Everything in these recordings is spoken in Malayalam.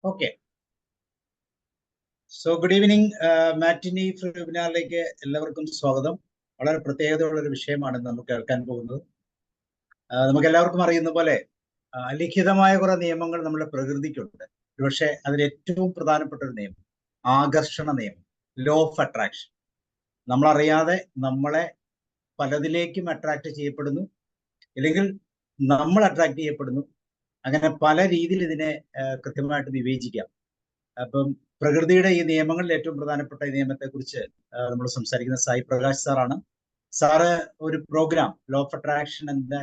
Okay. So good evening. Matinee വെബിനാറിലേക്ക് എല്ലാവർക്കും സ്വാഗതം. വളരെ പ്രത്യേകതയുള്ള ഒരു വിഷയമാണ് നമുക്ക് കേൾക്കാൻ പോകുന്നത്. നമുക്ക് എല്ലാവർക്കും അറിയുന്ന പോലെ അലിഖിതമായ കുറെ നിയമങ്ങൾ നമ്മുടെ പ്രകൃതിക്കുണ്ട്. പക്ഷേ അതിൽ ഏറ്റവും പ്രധാനപ്പെട്ട ഒരു നിയമം ആകർഷണ നിയമം, ലോ ഓഫ് അട്രാക്ഷൻ. നമ്മളറിയാതെ നമ്മളെ പലതിലേക്കും അട്രാക്ട് ചെയ്യപ്പെടുന്നു, അല്ലെങ്കിൽ നമ്മൾ അട്രാക്ട് ചെയ്യപ്പെടുന്നു. അങ്ങനെ പല രീതിയിൽ ഇതിനെ കൃത്യമായിട്ട് വിവേചിക്കാം. അപ്പം പ്രകൃതിയുടെ ഈ നിയമങ്ങളിൽ ഏറ്റവും പ്രധാനപ്പെട്ട ഈ നിയമത്തെക്കുറിച്ച് നമ്മൾ സംസാരിക്കുന്ന സായി പ്രകാശ് സാറാണ്. സാറ് ഒരു പ്രോഗ്രാം ലോ ഓഫ് അട്രാക്ഷൻ എന്ന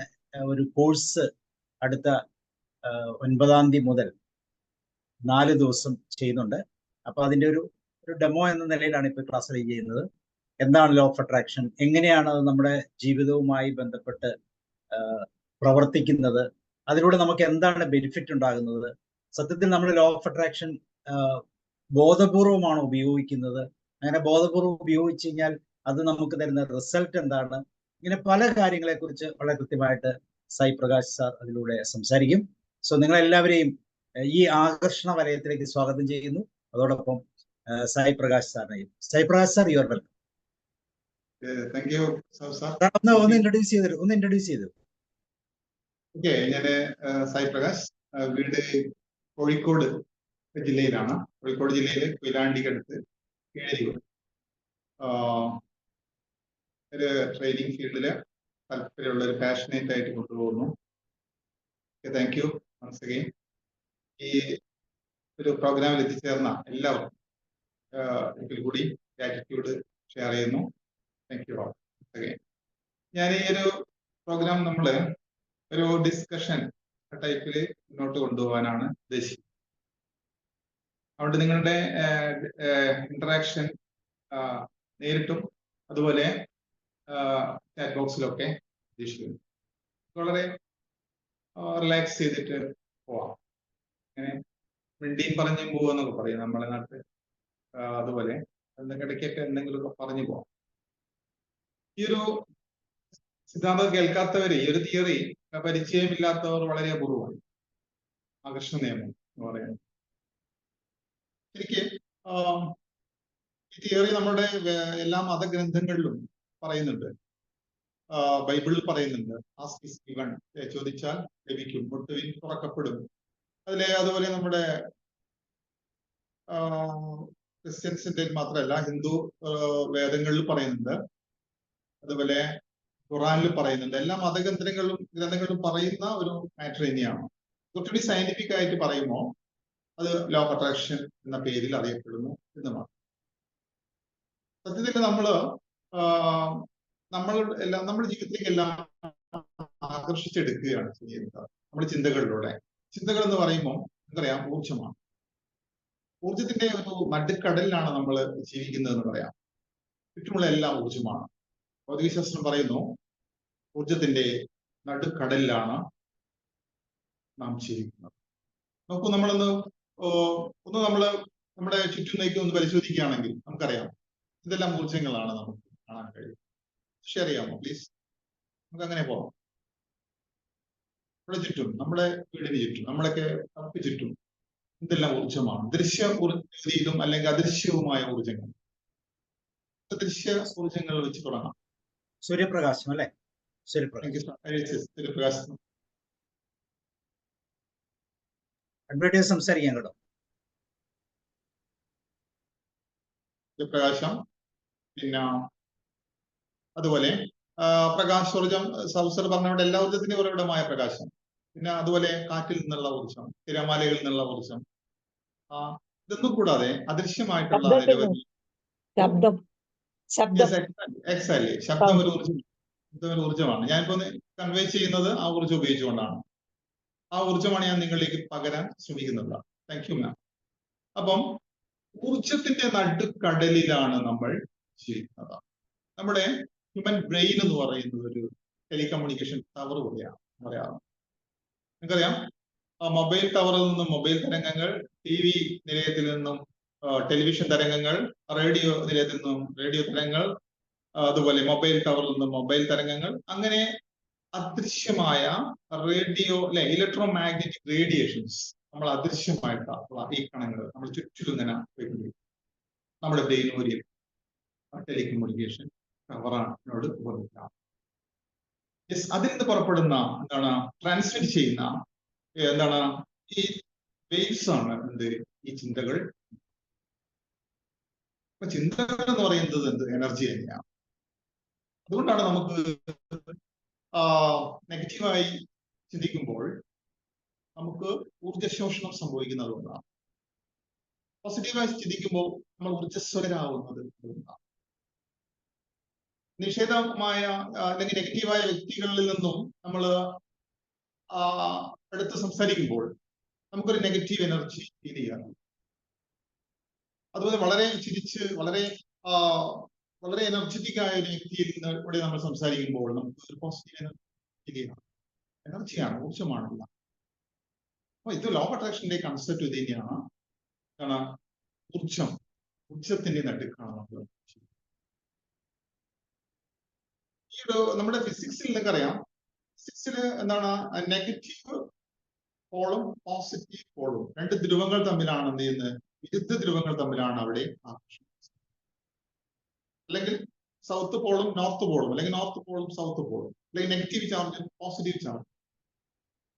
ഒരു കോഴ്സ് അടുത്ത 9-ാം തീയതി മുതൽ 4 ദിവസം ചെയ്യുന്നുണ്ട്. അപ്പൊ അതിന്റെ ഒരു ഡെമോ എന്ന നിലയിലാണ് ഇപ്പോൾ ക്ലാസ് ചെയ്യുന്നത്. എന്താണ് ലോ ഓഫ് അട്രാക്ഷൻ, എങ്ങനെയാണ് അത് നമ്മുടെ ജീവിതവുമായി ബന്ധപ്പെട്ട് പ്രവർത്തിക്കുന്നത്, അതിലൂടെ നമുക്ക് എന്താണ് ബെനിഫിറ്റ് ഉണ്ടാകുന്നത്, സത്യത്തിൽ നമ്മൾ ലോ ഓഫ് അട്രാക്ഷൻ ബോധപൂർവമാണ് ഉപയോഗിക്കുന്നത്, അങ്ങനെ ബോധപൂർവം ഉപയോഗിച്ച് കഴിഞ്ഞാൽ അത് നമുക്ക് തരുന്ന റിസൾട്ട് എന്താണ്, ഇങ്ങനെ പല കാര്യങ്ങളെക്കുറിച്ച് വളരെ കൃത്യമായിട്ട് സായി പ്രകാശ് സാർ അതിലൂടെ സംസാരിക്കും. സോ നിങ്ങളെല്ലാവരെയും ഈ ആകർഷണ വലയത്തിലേക്ക് സ്വാഗതം ചെയ്യുന്നു. അതോടൊപ്പം സായി പ്രകാശ് സാറിനെയും. Sai Prakash sir, you are welcome. ഒന്ന് ഇൻട്രൊഡ്യൂസ് ചെയ്തു. ഓക്കെ, ഞാൻ സായി പ്രകാശ്, വീട് കോഴിക്കോട് ജില്ലയിലാണ്. കോഴിക്കോട് ജില്ലയിലെ കൊയിലാണ്ടിക്കടുത്ത് കീഴരിയൂർ. ഒരു ട്രെയിനിങ് ഫീൽഡില് താല്പര്യമുള്ള ഒരു പാഷനേറ്റ് ആയിട്ട് കൊണ്ടുപോകുന്നു. Thank you once again. ഈ ഒരു പ്രോഗ്രാമിൽ എത്തിച്ചേർന്ന എല്ലാവർക്കും ഒരിക്കൽ കൂടി ഗ്രാറ്റിറ്റ്യൂഡ് ഷെയർ ചെയ്യുന്നു. Thank you all again. ഞാൻ ഈ ഒരു പ്രോഗ്രാം നമ്മള് ഒരു ഡിസ്കഷൻ ടൈപ്പിൽ മുന്നോട്ട് കൊണ്ടുപോകാനാണ് ഉദ്ദേശിക്കുന്നത്. അതുകൊണ്ട് നിങ്ങളുടെ ഇന്ററാക്ഷൻ നേരിട്ടും അതുപോലെ ചാറ്റ് ബോക്സിലൊക്കെ ഉദ്ദേശിക്കുന്നു. വളരെ റിലാക്സ് ചെയ്തിട്ട് പോവാം. അങ്ങനെ മിണ്ടിയും പറഞ്ഞും പോവാന്നൊക്കെ പറയും നമ്മളെ നാട്ടിൽ. അതുപോലെ ഇടയ്ക്കൊക്കെ എന്തെങ്കിലുമൊക്കെ പറഞ്ഞു പോവാം. ഈ ഒരു സിദ്ധാന്തം കേൾക്കാത്തവര്, ഈ ഒരു തിയറി പരിചയമില്ലാത്തവർ വളരെ അപൂർവമാണ്. ആകർഷണ നിയമം എന്ന് പറയുന്നത് ശരിക്ക് ഈ തിയറി നമ്മുടെ എല്ലാ മതഗ്രന്ഥങ്ങളിലും പറയുന്നുണ്ട്. ബൈബിളിൽ പറയുന്നുണ്ട്, ആസ്ക് ഈസ് ഗിവൺ, ചോദിച്ചാൽ ലഭിക്കും, മുട്ടുവിൻ തുറക്കപ്പെടും. അതുപോലെ നമ്മുടെ ക്രിസ്ത്യൻസിന്റെ മാത്രമല്ല ഹിന്ദു വേദങ്ങളിൽ പറയുന്നുണ്ട്, അതുപോലെ ഖുറാനിൽ പറയുന്നുണ്ട്. എല്ലാ ഗ്രന്ഥങ്ങളിലും പറയുന്ന ഒരു മാറ്റർ തന്നെയാണ്. കുറച്ചുകൂടി സയന്റിഫിക് ആയിട്ട് പറയുമ്പോൾ അത് ലോ ഓഫ് അട്രാക്ഷൻ എന്ന പേരിൽ അറിയപ്പെടുന്നു എന്നുമാണ്. സത്യത്തിൽ നമ്മുടെ ജീവിതത്തിലേക്ക് എല്ലാം ആകർഷിച്ചെടുക്കുകയാണ് ചെയ്യുന്നത് നമ്മുടെ ചിന്തകളിലൂടെ. ചിന്തകൾ എന്ന് പറയുമ്പോൾ നമുക്കറിയാം ഊർജമാണ്. ഊർജത്തിന്റെ ഒരു നടുക്കടലിലാണ് നമ്മൾ ജീവിക്കുന്നത് എന്ന് പറയാം. ചുറ്റുമുള്ള എല്ലാം ഊർജമാണ്. ഭൗതികശാസ്ത്രം പറയുന്നു ഊർജത്തിന്റെ നടുക്കടലിലാണ് നാം ജീവിക്കുന്നത്. നോക്കൂ, നമ്മുടെ ചുറ്റും ഒന്ന് പരിശോധിക്കുകയാണെങ്കിൽ നമുക്കറിയാം ഇതെല്ലാം ഊർജങ്ങളാണ് നമുക്ക് കാണാൻ കഴിയും. ഷെയർ ചെയ്യാമോ പ്ലീസ്? നമുക്ക് അങ്ങനെ പോകാം. നമ്മുടെ ചുറ്റും, നമ്മുടെ വീടിന് ചുറ്റും, നമ്മളൊക്കെ നമുക്ക് ചുറ്റും ഇതെല്ലാം ഊർജമാണ്. ദൃശ്യത്തിലും അല്ലെങ്കിൽ അദൃശ്യവുമായ ഊർജങ്ങൾ. ദൃശ്യ ഊർജങ്ങൾ വെച്ച് തുടങ്ങാം. സൂര്യപ്രകാശം അല്ലെ? സൂര്യപ്രകാശം അഡ്വർടൈസ് സംസാരിക്കാൻ കേട്ടോ. പ്രകാശം, പിന്നെ അതുപോലെ പ്രകാശോർജം സൗസർ പറഞ്ഞവിടെ എല്ലാ ഊർജത്തിന്റെയും ഉറവിടമായ പ്രകാശം. പിന്നെ അതുപോലെ കാറ്റിൽ നിന്നുള്ള ഊർജം, തിരമാലകളിൽ നിന്നുള്ള ഊർജം. ഇതൊന്നും കൂടാതെ അദൃശ്യമായിട്ടുള്ള നിരവധി ശബ്ദം ഒരു ഊർജമാണ്. ഞാനിപ്പോ കൺവേ ചെയ്യുന്നത് ആ ഊർജം ഉപയോഗിച്ചുകൊണ്ടാണ്. ആ ഊർജമാണ് ഞാൻ നിങ്ങളിലേക്ക് പകരാൻ ശ്രമിക്കുന്നത്. Thank you ma'am. അപ്പം ഊർജത്തിന്റെ നടുക്കടലിലാണ് നമ്മൾ ജീവിക്കുന്നത്. നമ്മുടെ ഹ്യൂമൻ ബ്രെയിൻ എന്ന് പറയുന്നത് ഒരു ടെലികമ്മ്യൂണിക്കേഷൻ ടവർ പോലെയാണ് പറയാറ്. നിങ്ങൾക്കറിയാം, മൊബൈൽ ടവറിൽ നിന്നും മൊബൈൽ തരംഗങ്ങൾ, TV നിലയത്തിൽ നിന്നും ടെലിവിഷൻ തരംഗങ്ങൾ, റേഡിയോ നിലയത്തിൽ നിന്നും റേഡിയോ തരംഗങ്ങൾ, അതുപോലെ മൊബൈൽ ടവറിൽ നിന്നും മൊബൈൽ തരംഗങ്ങൾ, അങ്ങനെ അദൃശ്യമായ റേഡിയോ ഇലക്ട്രോ മാഗ്നറ്റിക് റേഡിയേഷൻസ് നമ്മൾ അദൃശ്യമായിട്ടുള്ള ഈ കണങ്ങൾ നമ്മൾ ചുറ്റിലും ഇങ്ങനെ വയ്ക്കുന്നത് നമ്മുടെ ബ്രെയിൻ ഒരു ടെലികമ്മ്യൂണിക്കേഷൻ കവറാനോട് ഉപയോഗിക്കാം. അതിൽ നിന്ന് പുറപ്പെടുന്ന എന്താണ് ട്രാൻസ്മിറ്റ് ചെയ്യുന്ന എന്താണ് ഈ വേവ്സ് ആണ് ഈ ചിന്തകൾ. അപ്പൊ ചിന്തകൾ എന്ന് പറയുന്നത് എനർജി തന്നെയാണ്. അതുകൊണ്ടാണ് നമുക്ക് നെഗറ്റീവായി ചിന്തിക്കുമ്പോൾ നമുക്ക് ഊർജ്ജശോഷണം സംഭവിക്കുന്നത് കൊണ്ടാണ്. പോസിറ്റീവായി ചിന്തിക്കുമ്പോൾ നമ്മൾ ഊർജ്ജസ്വലരാകുന്നത് കൊണ്ടാണ്. നിഷേധമായ അല്ലെങ്കിൽ നെഗറ്റീവായ വ്യക്തികളിൽ നിന്നും നമ്മൾ എടുത്ത് സംസാരിക്കുമ്പോൾ നമുക്കൊരു നെഗറ്റീവ് എനർജി ഫീൽ ചെയ്യാറുണ്ട്. അതുപോലെ വളരെ ചിരിച്ച് വളരെ വളരെ എനർജറ്റിക് ആയ ഒരു വ്യക്തിയിൽ കൂടെ നമ്മൾ സംസാരിക്കുമ്പോൾ നമുക്ക് ഒരു പോസിറ്റീവ് എനർജി ഫീൽ ചെയ്യണം. എനർജിയാണ്, ഊർജ്ജമാണല്ല. അപ്പൊ ഇത് ലോ ഓഫ് അട്രാക്ഷന്റെ കൺസെപ്റ്റ് ഇത് തന്നെയാണ്. ഊർജ്ജത്തിന്റെ നടുക്കാണ് നമ്മൾ. ഈ ഒരു നമ്മുടെ ഫിസിക്സിൽ നിങ്ങൾക്കറിയാം, ഫിസിക്സിൽ എന്താണ് നെഗറ്റീവ് പോളും പോസിറ്റീവ് പോളും രണ്ട് ധ്രുവങ്ങൾ തമ്മിലാണ് എന്ത് ചെയ്യുന്നത്, വിരുദ്ധ ധ്രുവങ്ങൾ തമ്മിലാണ് അവിടെ ആകർഷണം. അല്ലെങ്കിൽ സൗത്ത് പോളും നോർത്ത് പോളും, അല്ലെങ്കിൽ നോർത്ത് പോളും സൗത്ത് പോളും, അല്ലെങ്കിൽ നെഗറ്റീവ് ചാർജും പോസിറ്റീവ് ചാർജും.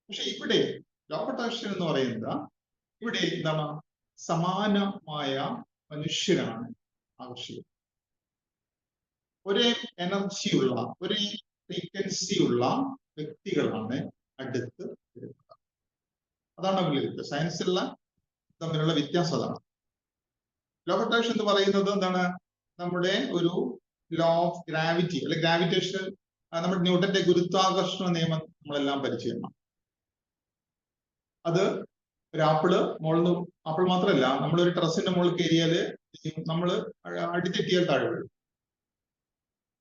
പക്ഷെ ഇവിടെ ലോ ഓഫ് അട്രാക്ഷൻ എന്ന് പറയുന്നത് ഇവിടെ എന്താണ് സമാനമായ മനുഷ്യരാണ് ആകർഷിക്കുന്നത്. ഒരേ എനർജിയുള്ള ഒരേ ഫ്രീക്വൻസി ഉള്ള വ്യക്തികളാണ് അടുത്ത് വരുന്നത്. അതാണ് വിളിക്കുന്നത് സയൻസിലുള്ള തമ്മിലുള്ള വ്യത്യാസം. അതാണ് ലോ ഓഫ് അട്രാക്ഷൻ എന്ന് പറയുന്നത്. എന്താണ് നമ്മുടെ ഒരു ലോ ഓഫ് ഗ്രാവിറ്റി അല്ലെങ്കിൽ ഗ്രാവിറ്റേഷൻ, നമ്മുടെ ന്യൂട്ടന്റെ ഗുരുത്വാകർഷണ നിയമം നമ്മളെല്ലാം പരിചയമാണ്. അത് ഒരു ആപ്പിൾ മാത്രമല്ല, നമ്മളൊരു ടെറസിന്റെ മുകളിൽ കയറിയാല് നമ്മൾ അടിതെറ്റിയാൽ താഴെ വീഴും.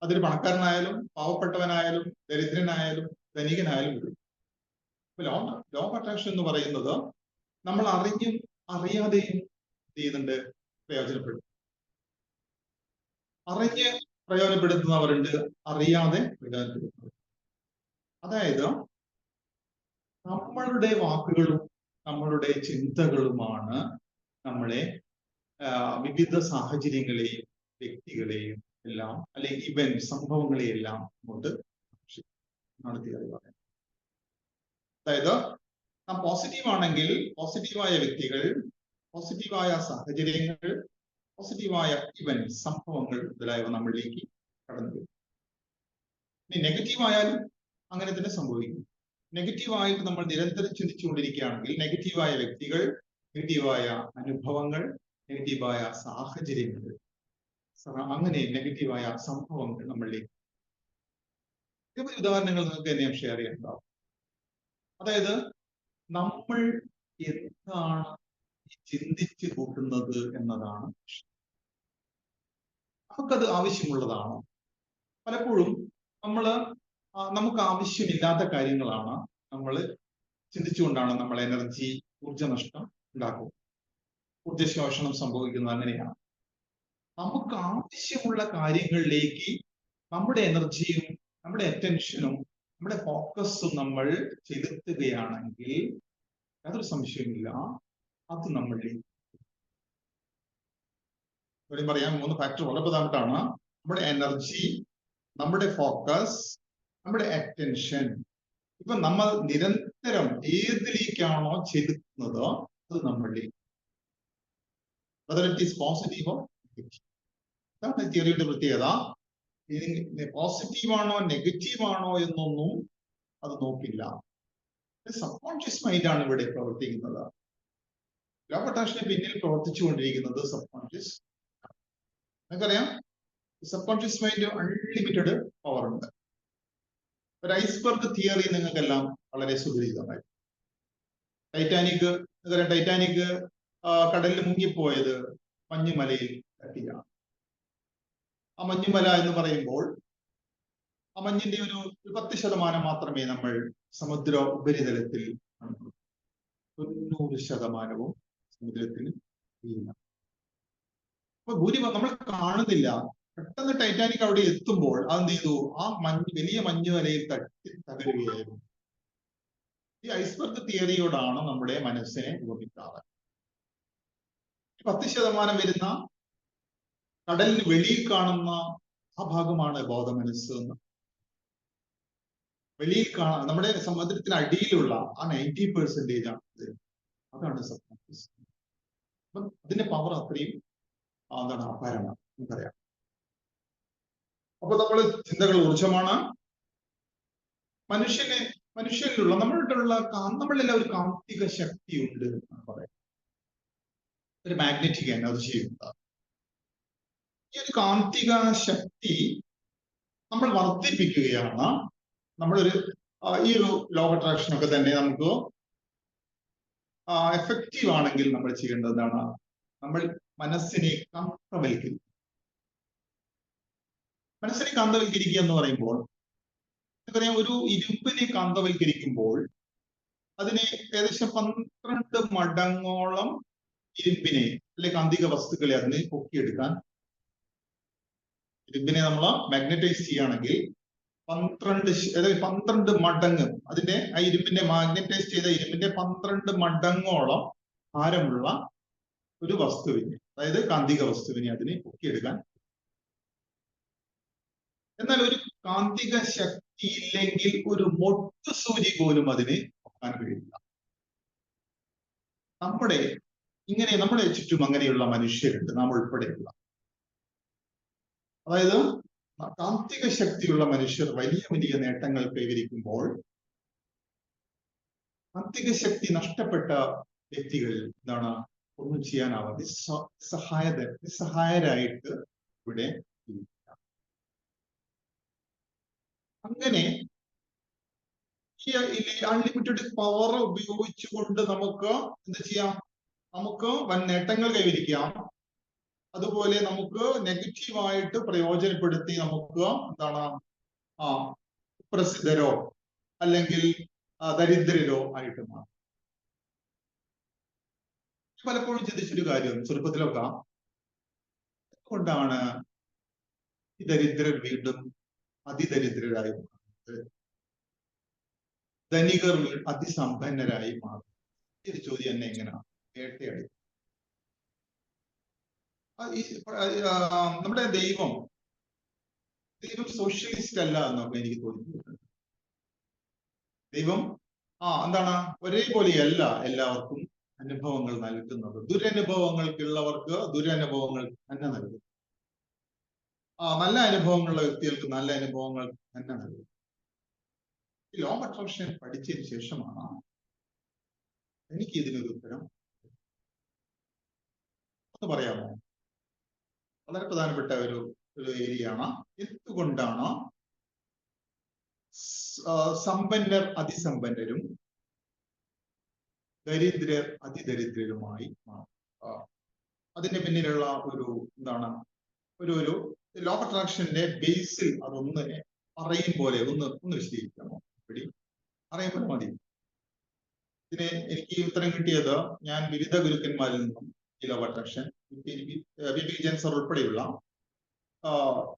അതൊരു പണക്കാരനായാലും പാവപ്പെട്ടവനായാലും ദരിദ്രനായാലും ധനികനായാലും വീഴും. ലോ ഓഫ് അട്രാക്ഷൻ എന്ന് പറയുന്നത് നമ്മൾ അറിഞ്ഞും അറിയാതെയും ചെയ്യുന്നുണ്ട്, പ്രയോജനപ്പെടും. അറിഞ്ഞ് പ്രയോജനപ്പെടുത്തുന്നവരുണ്ട്, അറിയാതെ പ്രയോജനപ്പെടുത്തുന്നവർ. അതായത് നമ്മളുടെ വാക്കുകളും നമ്മളുടെ ചിന്തകളുമാണ് നമ്മളെ വിവിധ സാഹചര്യങ്ങളെയും വ്യക്തികളെയും എല്ലാം, അല്ലെങ്കിൽ ഇവന്റ് സംഭവങ്ങളെയെല്ലാം കൊണ്ട് നടത്തിയത്. അതായത് നാം പോസിറ്റീവ് ആണെങ്കിൽ പോസിറ്റീവായ വ്യക്തികൾ, പോസിറ്റീവായ സാഹചര്യങ്ങൾ, പോസിറ്റീവായ ഇവന്റ് സംഭവങ്ങൾ മുതലായവ നമ്മളിലേക്ക് കടന്നു വരും. ഇനി നെഗറ്റീവ് ആയാലും അങ്ങനെ തന്നെ സംഭവിക്കും. നെഗറ്റീവായിട്ട് നമ്മൾ നിരന്തരം ചിന്തിച്ചുകൊണ്ടിരിക്കുകയാണെങ്കിൽ നെഗറ്റീവായ വ്യക്തികൾ, നെഗറ്റീവായ അനുഭവങ്ങൾ, നെഗറ്റീവായ സാഹചര്യങ്ങൾ, അങ്ങനെ നെഗറ്റീവായ സംഭവങ്ങൾ നമ്മളിലേക്ക്. ഇതേ ഉദാഹരണങ്ങൾ നിങ്ങൾക്ക് തന്നെ ഞാൻ ഷെയർ ചെയ്യാനുണ്ടാവും. അതായത് നമ്മൾ എന്താണ് ചിന്തിച്ചു കൂട്ടുന്നത് എന്നതാണ്. നമുക്കത് ആവശ്യമുള്ളതാണോ? പലപ്പോഴും നമുക്ക് ആവശ്യമില്ലാത്ത കാര്യങ്ങളാണ് നമ്മൾ ചിന്തിച്ചുകൊണ്ടാണ് നമ്മൾ എനർജി, ഊർജ്ജനഷ്ടം ഉണ്ടാക്കുന്നത്. ഊർജ്ജശോഷണം സംഭവിക്കുന്നത് അങ്ങനെയാണ്. നമുക്ക് ആവശ്യമുള്ള കാര്യങ്ങളിലേക്ക് നമ്മുടെ എനർജിയും നമ്മുടെ അറ്റൻഷനും നമ്മുടെ ഫോക്കസും നമ്മൾ ചെലുത്തുകയാണെങ്കിൽ യാതൊരു സംശയമില്ല അത് നമ്മളിലേക്ക്. ഇവിടെ പറയാൻ 3 ഫാക്ടർ വളരെ പ്രധാനമാണ്. നമ്മുടെ എനർജി, നമ്മുടെ ഫോക്കസ്, നമ്മുടെ അറ്റൻഷൻ. ഇപ്പൊ നമ്മൾ നിരന്തരം ഏതിലേക്കാണോ ചെലുത്തുന്നത് അത് നമ്മളിലേക്ക്. whether it is positive or negative. അതാണ് തിയറിയുടെ പ്രത്യേകത. പോസിറ്റീവ് ആണോ നെഗറ്റീവ് ആണോ എന്നൊന്നും അത് നോക്കില്ല. സബ് കോൺഷ്യസ് മൈൻഡാണ് ഇവിടെ പ്രവർത്തിക്കുന്നത്. ലോ ഓഫ് അട്രാക്ഷന് പിന്നിൽ പ്രവർത്തിച്ചുകൊണ്ടിരിക്കുന്നത് സബ് കോൺഷ്യസ്. നിങ്ങൾക്കറിയാം, sub conscious mind unlimited power ഉണ്ട്. ഒരു ഐസ്ബർഗ് തിയറി നിങ്ങൾക്കെല്ലാം വളരെ സുപരിചിതമായി. ടൈറ്റാനിക് കടലിൽ മുങ്ങിപ്പോയത് മഞ്ഞുമലയിൽ തട്ടിയാണ്. ആ മഞ്ഞുമല എന്ന് പറയുമ്പോൾ ആ മഞ്ഞിന്റെ ഒരു 10% മാത്രമേ നമ്മൾ സമുദ്ര ഉപരിതലത്തിൽ കാണുന്നുള്ളൂ. 90% സമുദ്രത്തിൽ വീഴുന്ന. അപ്പൊ നമ്മൾ കാണുന്നില്ല. പെട്ടെന്ന് ടൈറ്റാനിക് അവിടെ എത്തുമ്പോൾ അതെന്ത് ചെയ്തു? ആ വലിയ മഞ്ഞുമലയിൽ തട്ടി തകരുകയായിരുന്നു. ഈ ഐസ്ബർഗ് തിയറിയോടാണ് നമ്മുടെ മനസ്സിനെ ഉപമിക്കാറ്. 10% വരുന്ന കടലിന് വെളിയിൽ കാണുന്ന ആ ഭാഗമാണ് ബോധമനസ്സ് എന്ന്. വെളിയിൽ കാണാൻ നമ്മുടെ സമുദ്രത്തിന് അടിയിലുള്ള ആ 90% ആണ്, അതാണ് സബ്കോൺഷ്യസ്. അപ്പം അതിന്റെ പവർ അത്രയും എന്താണ് അപാരമാണ് നമുക്കറിയാം. അപ്പൊ നമ്മള് ചിന്തകൾ ഊർജമാണ്. മനുഷ്യനിലുള്ള നമ്മളെല്ലാം ഒരു കാന്തിക ശക്തി ഉണ്ട് എന്നാണ് പറയാം. ഒരു മാഗ്നറ്റിക് എനർജി ഉണ്ട്. ഈ ഒരു കാന്തിക ശക്തി നമ്മൾ വർദ്ധിപ്പിക്കുകയാണ്. നമ്മളൊരു ഈ ഒരു ലോ ഓഫ് അട്രാക്ഷൻ ഒക്കെ തന്നെ നമുക്ക് എഫക്റ്റീവ് ആണെങ്കിൽ നമ്മൾ ചെയ്യേണ്ടതാണ് നമ്മൾ മനസ്സിനെ കാന്തവൽക്കരിക്കുക. മനസ്സിനെ കാന്തവൽക്കരിക്കുക എന്ന് പറയുമ്പോൾ നമുക്കറിയാം, ഒരു ഇരുമ്പിനെ കാന്തവൽക്കരിക്കുമ്പോൾ അതിനെ ഏകദേശം 12 മടങ്ങോളം ഇരുമ്പിനെ അല്ലെങ്കിൽ കാന്തിക വസ്തുക്കളെ അതിന് പൊക്കിയെടുക്കാൻ, ഇരുമ്പിനെ നമ്മൾ മാഗ്നറ്റൈസ് ചെയ്യുകയാണെങ്കിൽ 12 മടങ്ങ് അതിന്റെ ആ ഇരുമ്പിന്റെ മാഗ്നറ്റൈസ് ചെയ്ത ഇരുമ്പിന്റെ 12 മടങ്ങോളം ഭാരമുള്ള ഒരു വസ്തുവിനെ, അതായത് കാന്തിക വസ്തുവിനെ അതിനെ പൊക്കിയെടുക്കാൻ. എന്നാൽ ഒരു കാന്തിക ശക്തി ഇല്ലെങ്കിൽ ഒരു മൊട്ട് സൂചി പോലും അതിന് പൊക്കാൻ കഴിയില്ല. നമ്മുടെ ചുറ്റും അങ്ങനെയുള്ള മനുഷ്യരുണ്ട്, നാം ഉൾപ്പെടെയുള്ള. അതായത് കാന്തിക ശക്തിയുള്ള മനുഷ്യർ വലിയ വലിയ നേട്ടങ്ങൾ കൈവരിക്കുമ്പോൾ കാന്തിക ശക്തി നഷ്ടപ്പെട്ട വ്യക്തികൾ എന്താണ് ഒന്നും ചെയ്യാനാവാതെ നിസ്സഹായരായിട്ട് ഇവിടെ അങ്ങനെ ഈ അൺലിമിറ്റഡ് പവർ ഉപയോഗിച്ചുകൊണ്ട് നമുക്ക് എന്ത് ചെയ്യാം? നമുക്ക് വൻ നേട്ടങ്ങൾ കൈവരിക്കാം. അതുപോലെ നമുക്ക് നെഗറ്റീവായിട്ട് പ്രയോജനപ്പെടുത്തി നമുക്ക് എന്താണ് പ്രസിദ്ധരോ അല്ലെങ്കിൽ ദരിദ്രരോ ആയിട്ട് മാറും. പലപ്പോഴും ചിന്തിച്ചൊരു കാര്യം, ചെറുപ്പത്തിലൊക്കെ എന്തുകൊണ്ടാണ് ഈ ദരിദ്രർ വീണ്ടും അതിദരിദ്രരായി മാറുന്നത്, ധനികർ അതിസമ്പന്നരായി മാറും? ഈ ഒരു ചോദ്യം എന്നെ എങ്ങനെയാണ് വേട്ടയാടി. നമ്മുടെ ദൈവം സോഷ്യലിസ്റ്റ് അല്ല എന്നൊക്കെ എനിക്ക് തോന്നിയിട്ടുണ്ട്. ദൈവം എന്താണ് ഒരേപോലെയല്ല എല്ലാവർക്കും അനുഭവങ്ങൾ നൽകുന്നത്. ദുരനുഭവങ്ങൾക്കുള്ളവർക്ക് ദുരനുഭവങ്ങൾ തന്നെ നൽകും. നല്ല അനുഭവങ്ങളുള്ള വ്യക്തികൾക്ക് നല്ല അനുഭവങ്ങൾ തന്നെ നൽകും. ഈ ലോ ഓഫ് അട്രാക്ഷൻ പഠിച്ചതിന് ശേഷമാണ് എനിക്ക് ഇതിനൊരു ഉത്തരം ഒന്ന് പറയാമോ? വളരെ പ്രധാനപ്പെട്ട ഒരു ഏരിയയാണ്. എന്തുകൊണ്ടാണ് സമ്പന്നർ അതിസമ്പന്നരും ദരിദ്രർ അതിദരിദ്രരുമായി മാറും? അതിന്റെ പിന്നിലുള്ള ഒരു ഒരു ലോ ഓഫ് അട്രാക്ഷന്റെ ബേസിൽ അതൊന്ന് പറയും പോലെ ഒന്ന് വിശദീകരിക്കാമോ? അറിയാൻ പോലെ മതി. ഇതിന് എനിക്ക് ഉത്തരം കിട്ടിയത് ഞാൻ വിവിധ ഗുരുക്കന്മാരിൽ നിന്നും ഈ law of attraction Vijayan sir ഉൾപ്പെടെയുള്ള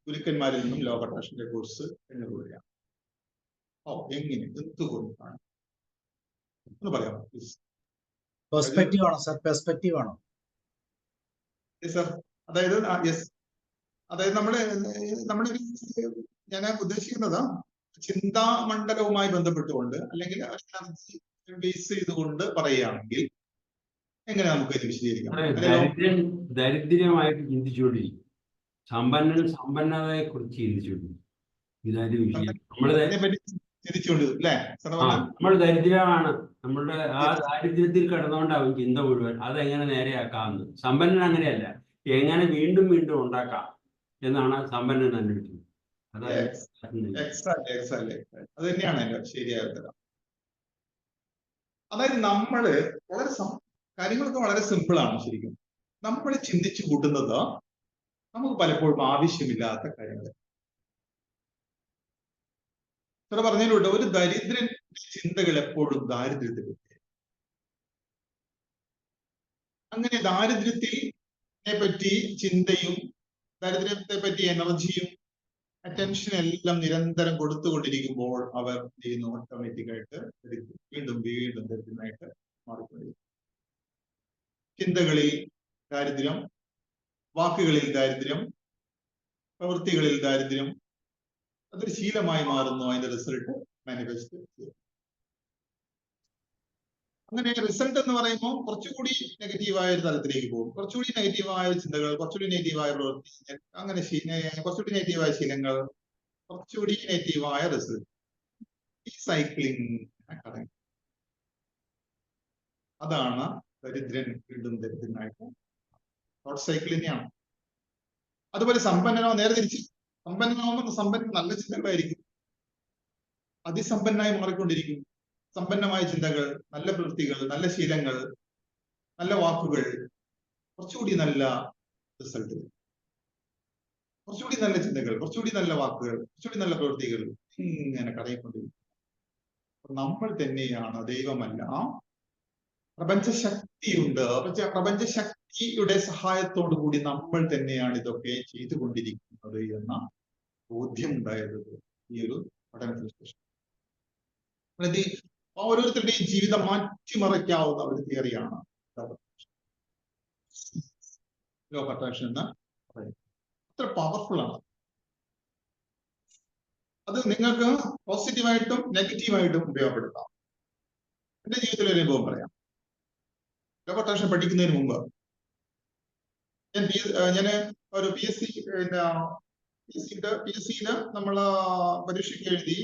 ഗുരുക്കന്മാരിൽ നിന്നും ലോ ഓഫ് അട്രാക്ഷന്റെ കോഴ്സ് എന്നുകൂടിയാണ്. എങ്ങനെ, എന്തുകൊണ്ടാണ് ഒന്ന് പറയാമോ പ്ലീസ്? പെർസ്പെക്റ്റീവ് ആണോ സർ? പെർസ്പെക്റ്റീവ് ആണോ സർ? അതായത് അതായത് നമ്മുടെ ഞാൻ ഉദ്ദേശിക്കുന്നത് ചിന്താമണ്ഡലവുമായി ബന്ധപ്പെട്ടുകൊണ്ട് അല്ലെങ്കിൽ ബേസ് ചെയ്തുകൊണ്ട് പറയുകയാണെങ്കിൽ എങ്ങനെ നമുക്ക് ഇത് വിശദീകരിക്കാം? ദരിദ്രമായിട്ട് ചിന്തിച്ചുകൊണ്ടിരിക്കും, സമ്പന്നതയെ കുറിച്ച് ചിന്തിച്ചുകൊണ്ടിരിക്കും. ഇതായാലും വിഷയം നമ്മൾ ദരിദ്രമാണ്, നമ്മളുടെ ആ ദാരിദ്ര്യത്തിൽ കിടന്നുകൊണ്ടാവും ചിന്ത മുഴുവൻ അതെങ്ങനെ നേരെയാക്കാമെന്ന്. സമ്പന്നൻ അങ്ങനെയല്ല, എങ്ങനെ വീണ്ടും വീണ്ടും ഉണ്ടാക്കാം എന്നാണ് സമ്പന്നൻ അന്വേഷിക്കുന്നത്. അത് തന്നെയാണ് എന്റെ ശരിയായ ഉത്തരം. അതായത് നമ്മള് കാര്യങ്ങളൊക്കെ വളരെ സിമ്പിൾ ആണ്. ശരിക്കും നമ്മൾ ചിന്തിച്ചു കൂട്ടുന്നത് നമുക്ക് പലപ്പോഴും ആവശ്യമില്ലാത്ത കാര്യങ്ങൾ. ചില പറഞ്ഞതിലൂടെ ഒരു ദരിദ്രൻ ചിന്തകൾ എപ്പോഴും ദാരിദ്ര്യത്തെ പറ്റി. അങ്ങനെ ദാരിദ്ര്യത്തിനെ പറ്റി ചിന്തയും ദാരിദ്ര്യത്തെ പറ്റി എനർജിയും അറ്റൻഷൻ എല്ലാം നിരന്തരം കൊടുത്തുകൊണ്ടിരിക്കുമ്പോൾ അവർ ചെയ്യുന്നു ഓട്ടോമാറ്റിക് ആയിട്ട് വീണ്ടും വീണ്ടും ദരിദ്രനായിട്ട് മാറിക്കൊണ്ടിരിക്കും. ചിന്തകളിൽ ദാരിദ്ര്യം, വാക്കുകളിൽ ദാരിദ്ര്യം, പ്രവൃത്തികളിൽ ദാരിദ്ര്യം, അതൊരു ശീലമായി മാറുന്നു. അതിന്റെ റിസൾട്ട് മാനിഫെസ്റ്റ് ചെയ്യും. അങ്ങനെ റിസൾട്ട് എന്ന് പറയുമ്പോൾ കുറച്ചുകൂടി നെഗറ്റീവായ ഒരു തലത്തിലേക്ക് പോകും. കുറച്ചുകൂടി നെഗറ്റീവായ ചിന്തകൾ, കുറച്ചുകൂടി നെഗറ്റീവായ പ്രവൃത്തി, അങ്ങനെ കുറച്ചുകൂടി നെഗറ്റീവായ ശീലങ്ങൾ, കുറച്ചുകൂടി നെഗറ്റീവായ റിസൾട്ട്. ഈ സൈക്ലിംഗ് കടങ്ങി. അതാണ് ദരിദ്രൻ വീണ്ടും ദരിദ്രനായിട്ട് തോട്ട് സൈക്കിൾ തന്നെയാണ്. അതുപോലെ സമ്പന്നനോ നേരെ തിരിച്ച്. സമ്പന്നനാവുമ്പോൾ സമ്പന്നൻ നല്ല ചിന്തകളായിരിക്കും, അതിസമ്പന്നായി മാറിക്കൊണ്ടിരിക്കും. സമ്പന്നമായ ചിന്തകൾ, നല്ല പ്രവൃത്തികൾ, നല്ല ശീലങ്ങൾ, നല്ല വാക്കുകൾ, കുറച്ചുകൂടി നല്ല റിസൾട്ട്, കുറച്ചുകൂടി നല്ല ചിന്തകൾ, കുറച്ചുകൂടി നല്ല വാക്കുകൾ, കുറച്ചുകൂടി നല്ല പ്രവൃത്തികൾ, ഇങ്ങനെ കടയിക്കൊണ്ടിരിക്കും. നമ്മൾ തന്നെയാണ്, ദൈവമല്ല. പ്രപഞ്ചശക്തിയുണ്ട്. പ്രപഞ്ചശക്തിയുടെ സഹായത്തോടു കൂടി നമ്മൾ തന്നെയാണ് ഇതൊക്കെ ചെയ്തുകൊണ്ടിരിക്കുന്നത് എന്ന ബോധ്യമുണ്ടായത് ഈ ഒരു പഠനത്തിന് ശേഷം. ഓരോരുത്തരുടെയും ജീവിതം മാറ്റിമറിക്കാവുന്ന ഒരു തിയറിയാണ് ലോ ഓഫ് അട്രാക്ഷൻ എന്ന് പറയുന്നത്. അത്ര പവർഫുൾ ആണ്. അത് നിങ്ങൾക്ക് പോസിറ്റീവായിട്ടും നെഗറ്റീവായിട്ടും ഉപയോഗപ്പെടുത്താം. എന്റെ ജീവിതത്തിലെ ഒരു അനുഭവം പറയാം. ലോ ഓഫ് അട്രാക്ഷൻ പഠിക്കുന്നതിന് മുമ്പ് ഞാൻ ഒരു പി എസ് സിയില് നമ്മൾ പരീക്ഷയ്ക്ക് എഴുതി.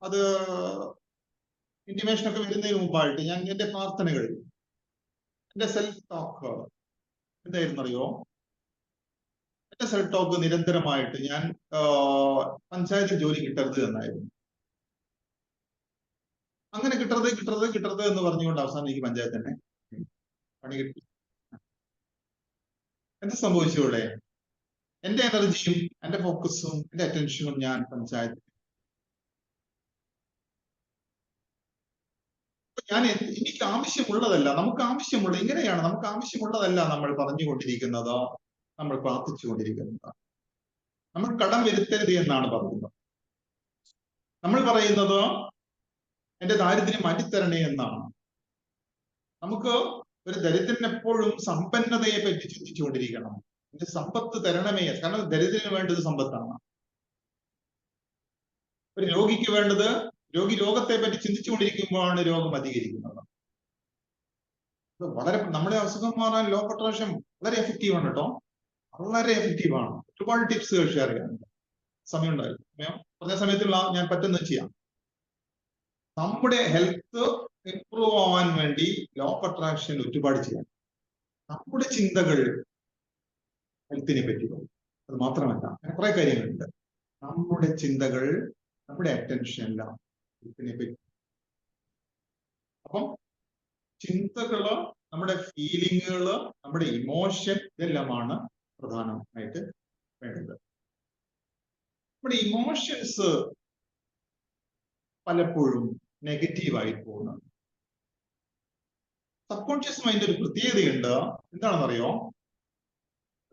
അത് ഇന്റിമേഷൻ ഒക്കെ വരുന്നതിന് മുമ്പായിട്ട് ഞാൻ എന്റെ പ്രാർത്ഥനകൾ, എന്റെ സെൽഫ് ടോക്ക് എന്തായിരുന്നു അറിയോ? എന്റെ സെൽഫ് ടോക്ക് നിരന്തരമായിട്ട് ഞാൻ പഞ്ചായത്തിൽ ജോലി കിട്ടരുത് എന്നായിരുന്നു. അങ്ങനെ കിട്ടരുത് എന്ന് പറഞ്ഞുകൊണ്ട് അവസാനം എനിക്ക് പഞ്ചായത്ത് തന്നെ പണി കിട്ടി. എന്ത് സംഭവിച്ചു ഇവിടെ? എന്റെ എനർജിയും എന്റെ ഫോക്കസും എന്റെ അറ്റൻഷനും ഞാൻ പഞ്ചായത്ത് എനിക്ക് ആവശ്യമുള്ളതല്ല, നമുക്ക് ആവശ്യമുള്ള ഇങ്ങനെയാണ്, നമുക്ക് ആവശ്യമുള്ളതല്ല നമ്മൾ പറഞ്ഞുകൊണ്ടിരിക്കുന്നത്, നമ്മൾ പ്രാർത്ഥിച്ചുകൊണ്ടിരിക്കുന്നത്. നമ്മൾ കടം വരുത്തരുത് എന്നാണ് പറയുന്നത്. നമ്മൾ പറയുന്നത് എന്റെ ദാരിദ്ര്യം മാറ്റിത്തരണേ എന്നാണ്. നമുക്ക് ഒരു ദരിദ്രൻ എപ്പോഴും സമ്പന്നതയെ പറ്റി ചിന്തിച്ചുകൊണ്ടിരിക്കണം. എന്റെ സമ്പത്ത് തരണമേ, കാരണം ദരിദ്രന് വേണ്ടത് സമ്പത്താണ്. ഒരു രോഗിക്ക് വേണ്ടത്, രോഗത്തെ പറ്റി ചിന്തിച്ചുകൊണ്ടിരിക്കുമ്പോഴാണ് രോഗം അധികരിക്കുന്നത്. വളരെ നമ്മുടെ അസുഖം മാറാൻ ലോ ഓഫ് അട്രാക്ഷൻ വളരെ എഫക്റ്റീവ് ആണ് കേട്ടോ, വളരെ എഫക്റ്റീവ് ആണ്. ഒരുപാട് ടിപ്സുകൾ ഷെയർ ചെയ്യാനുണ്ട്. സമയം ഉണ്ടായി, പറഞ്ഞ സമയത്തുള്ള ഞാൻ പറ്റുന്നത് ചെയ്യാം. നമ്മുടെ ഹെൽത്ത് ഇംപ്രൂവ് ആവാൻ വേണ്ടി ലോ ഓഫ് അട്രാക്ഷൻ ഒരുപാട് ചെയ്യാം. നമ്മുടെ ചിന്തകൾ ഹെൽത്തിനെ പറ്റി, അത് മാത്രമല്ല അങ്ങനെ കുറെ കാര്യങ്ങളുണ്ട്. നമ്മുടെ ചിന്തകൾ, നമ്മുടെ അറ്റൻഷൻ എല്ലാം ഹെൽത്തിനെ പറ്റി. അപ്പം ചിന്തകള്, നമ്മുടെ ഫീലിങ്ങുകള്, നമ്മുടെ ഇമോഷൻ, ഇതെല്ലാമാണ് പ്രധാനമായിട്ട് വേണ്ടത്. നമ്മുടെ ഇമോഷൻസ് പലപ്പോഴും നെഗറ്റീവായി പോകുന്നുണ്ട്. സബ് കോൺഷ്യസ് മൈൻഡ് ഒരു പ്രത്യേകതയുണ്ട്. എന്താണെന്നറിയോ?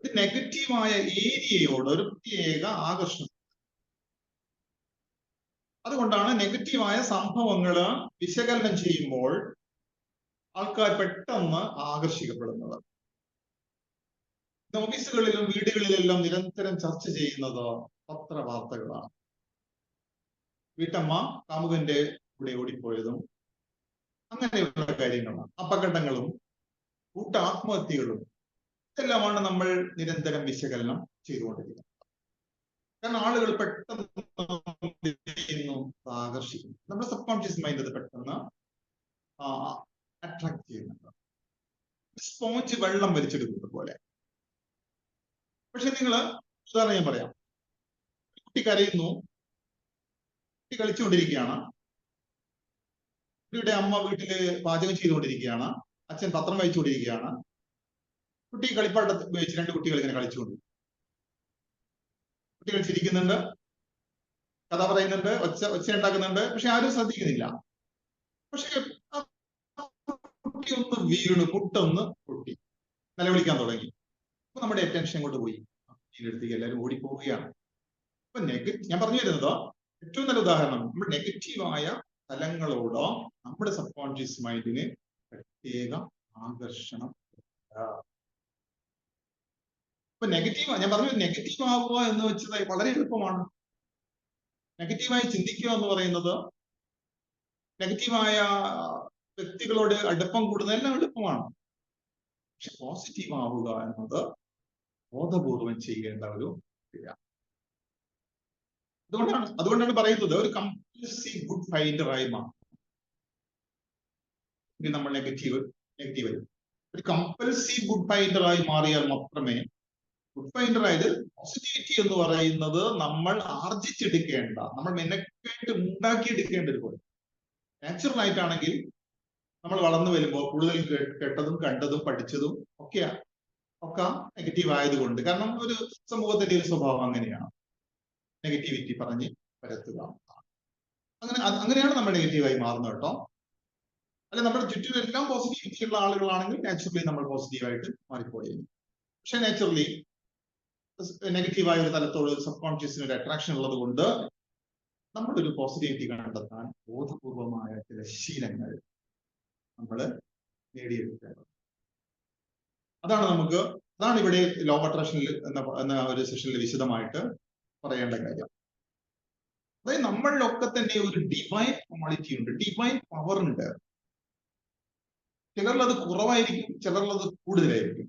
ഇത് നെഗറ്റീവായ ഏരിയയോട് ഒരു പ്രത്യേക ആകർഷണം. അതുകൊണ്ടാണ് നെഗറ്റീവായ സംഭവങ്ങള് വിശകലനം ചെയ്യുമ്പോൾ ആൾക്കാർ പെട്ടെന്ന് ആകർഷിക്കപ്പെടുന്നത്. ഓഫീസുകളിലും വീടുകളിലെല്ലാം നിരന്തരം ചർച്ച ചെയ്യുന്നത് പത്രവാർത്തകളാണ്. വീട്ടമ്മ കാമുകന്റെ കൂടെ ഓടിപ്പോയതും അങ്ങനെയുള്ള കാര്യങ്ങളാണ്. അപകടങ്ങളും കൂട്ട ആത്മഹത്യകളും ഇതെല്ലാമാണ് നമ്മൾ നിരന്തരം വിശകലനം ചെയ്തുകൊണ്ടിരിക്കുന്നത്. കാരണം ആളുകൾ പെട്ടെന്ന് ആകർഷിക്കുന്നു. നമ്മുടെ സബ് കോൺഷ്യസ് മൈൻഡ് അത് പെട്ടെന്ന് അട്രാക്ട് ചെയ്യുന്നുണ്ട്. സ്പോഞ്ച് വെള്ളം വലിച്ചെടുക്കുന്നത് പോലെ. പക്ഷെ നിങ്ങള് ഉദാഹരണം ഞാൻ പറയാം. കുട്ടി കരയുന്നു, കുട്ടി കളിച്ചുകൊണ്ടിരിക്കുകയാണ്. കുട്ടിയുടെ അമ്മ വീട്ടില് പാചകം ചെയ്തുകൊണ്ടിരിക്കുകയാണ്, അച്ഛൻ പത്രം വായിച്ചുകൊണ്ടിരിക്കുകയാണ്. കുട്ടി കളിപ്പാട്ടം ഉപയോഗിച്ച് രണ്ട് കുട്ടികൾ ഇങ്ങനെ കളിച്ചുകൊണ്ടിരിക്കും. കുട്ടികൾ ചിരിക്കുന്നുണ്ട്, കഥ പറയുന്നുണ്ട്, ഒച്ച ഉണ്ടാക്കുന്നുണ്ട്, പക്ഷെ ആരും ശ്രദ്ധിക്കുന്നില്ല. പക്ഷെ കുട്ടി ഒന്ന് വീണു, മുട്ടൊന്ന് പൊട്ടി, നിലവിളിക്കാൻ തുടങ്ങി. അപ്പൊ നമ്മുടെ അറ്റൻഷൻ കൊണ്ട് പോയി. അടുത്തേക്ക് എല്ലാവരും ഓടിപ്പോവുകയാണ്. അപ്പൊ ഞാൻ പറഞ്ഞു വരുന്നത് ഏറ്റവും നല്ല ഉദാഹരണം, നമ്മൾ നെഗറ്റീവായ സ്ഥലങ്ങളോട് നമ്മുടെ സബ് കോൺഷ്യസ് മൈൻഡിന് പ്രത്യേക ആകർഷണം. ഇപ്പൊ ഞാൻ പറഞ്ഞു നെഗറ്റീവ് ആവുക എന്ന് വെച്ചത് വളരെ എളുപ്പമാണ്. നെഗറ്റീവായി ചിന്തിക്കുക എന്ന് പറയുന്നത്, നെഗറ്റീവായ വ്യക്തികളോട് അടുപ്പം കൂടുന്നത് എല്ലാം എളുപ്പമാണ്. പക്ഷെ പോസിറ്റീവ് ആവുക എന്നത് ബോധപൂർവം ചെയ്യേണ്ട ഒരു ക്രിയയാണ്. അതുകൊണ്ടാണ് പറയുന്നത് ഒരു കമ്പൽസീവ് ഗുഡ് ഫൈൻഡറായി മാറും. നമ്മൾ നെഗറ്റീവ് ഒരു കമ്പൽസീവ് ഗുഡ് ഫൈൻഡറായി മാറിയാൽ മാത്രമേ, ഗുഡ് ഫൈൻഡർ ആയത് പോസിറ്റിവിറ്റി എന്ന് പറയുന്നത് നമ്മൾ ആർജിച്ചെടുക്കേണ്ട, നമ്മൾ മെനക്കേട്ട് ഉണ്ടാക്കിയെടുക്കേണ്ട ഒരു പോലെ. നാച്ചുറൽ ആയിട്ടാണെങ്കിൽ നമ്മൾ വളർന്നു വരുമ്പോൾ കൂടുതൽ കേട്ടതും കണ്ടതും പഠിച്ചതും ഒക്കെ നെഗറ്റീവ് ആയതുകൊണ്ട്, കാരണം ഒരു സമൂഹത്തിന്റെ ഒരു സ്വഭാവം അങ്ങനെയാണ്, നെഗറ്റിവിറ്റി പറഞ്ഞ് പരത്തുക. അങ്ങനെയാണ് നമ്മൾ നെഗറ്റീവായി മാറുന്നത് കേട്ടോ. അല്ലെ നമ്മുടെ ചുറ്റിലെല്ലാം പോസിറ്റിവിറ്റി ഉള്ള ആളുകളാണെങ്കിൽ നാച്ചുറലി നമ്മൾ പോസിറ്റീവായിട്ട് മാറിപ്പോയിരുന്നു. പക്ഷെ നാച്ചുറലി നെഗറ്റീവായ ഒരു തലത്തോട് സബ് കോൺഷ്യസിന് ഒരു അട്രാക്ഷൻ ഉള്ളത് കൊണ്ട് നമ്മളൊരു പോസിറ്റിവിറ്റി കണ്ടെത്താൻ ബോധപൂർവമായ ചില ശീലങ്ങൾ നമ്മൾ നേടിയെടുക്കേണ്ടത്. അതാണ് ഇവിടെ ലോ ഓഫ് അട്രാക്ഷനിൽ എന്ന ഒരു സെഷനിൽ വിശദമായിട്ട് പറയേണ്ട കാര്യം. അതായത് നമ്മളിലൊക്കെ തന്നെ ഒരു ഡിവൈൻ ക്വാളിറ്റി ഉണ്ട്, ഡിവൈൻ പവർ ഉണ്ട്. ചിലരിലത് കുറവായിരിക്കും, ചിലരിലത് കൂടുതലായിരിക്കും.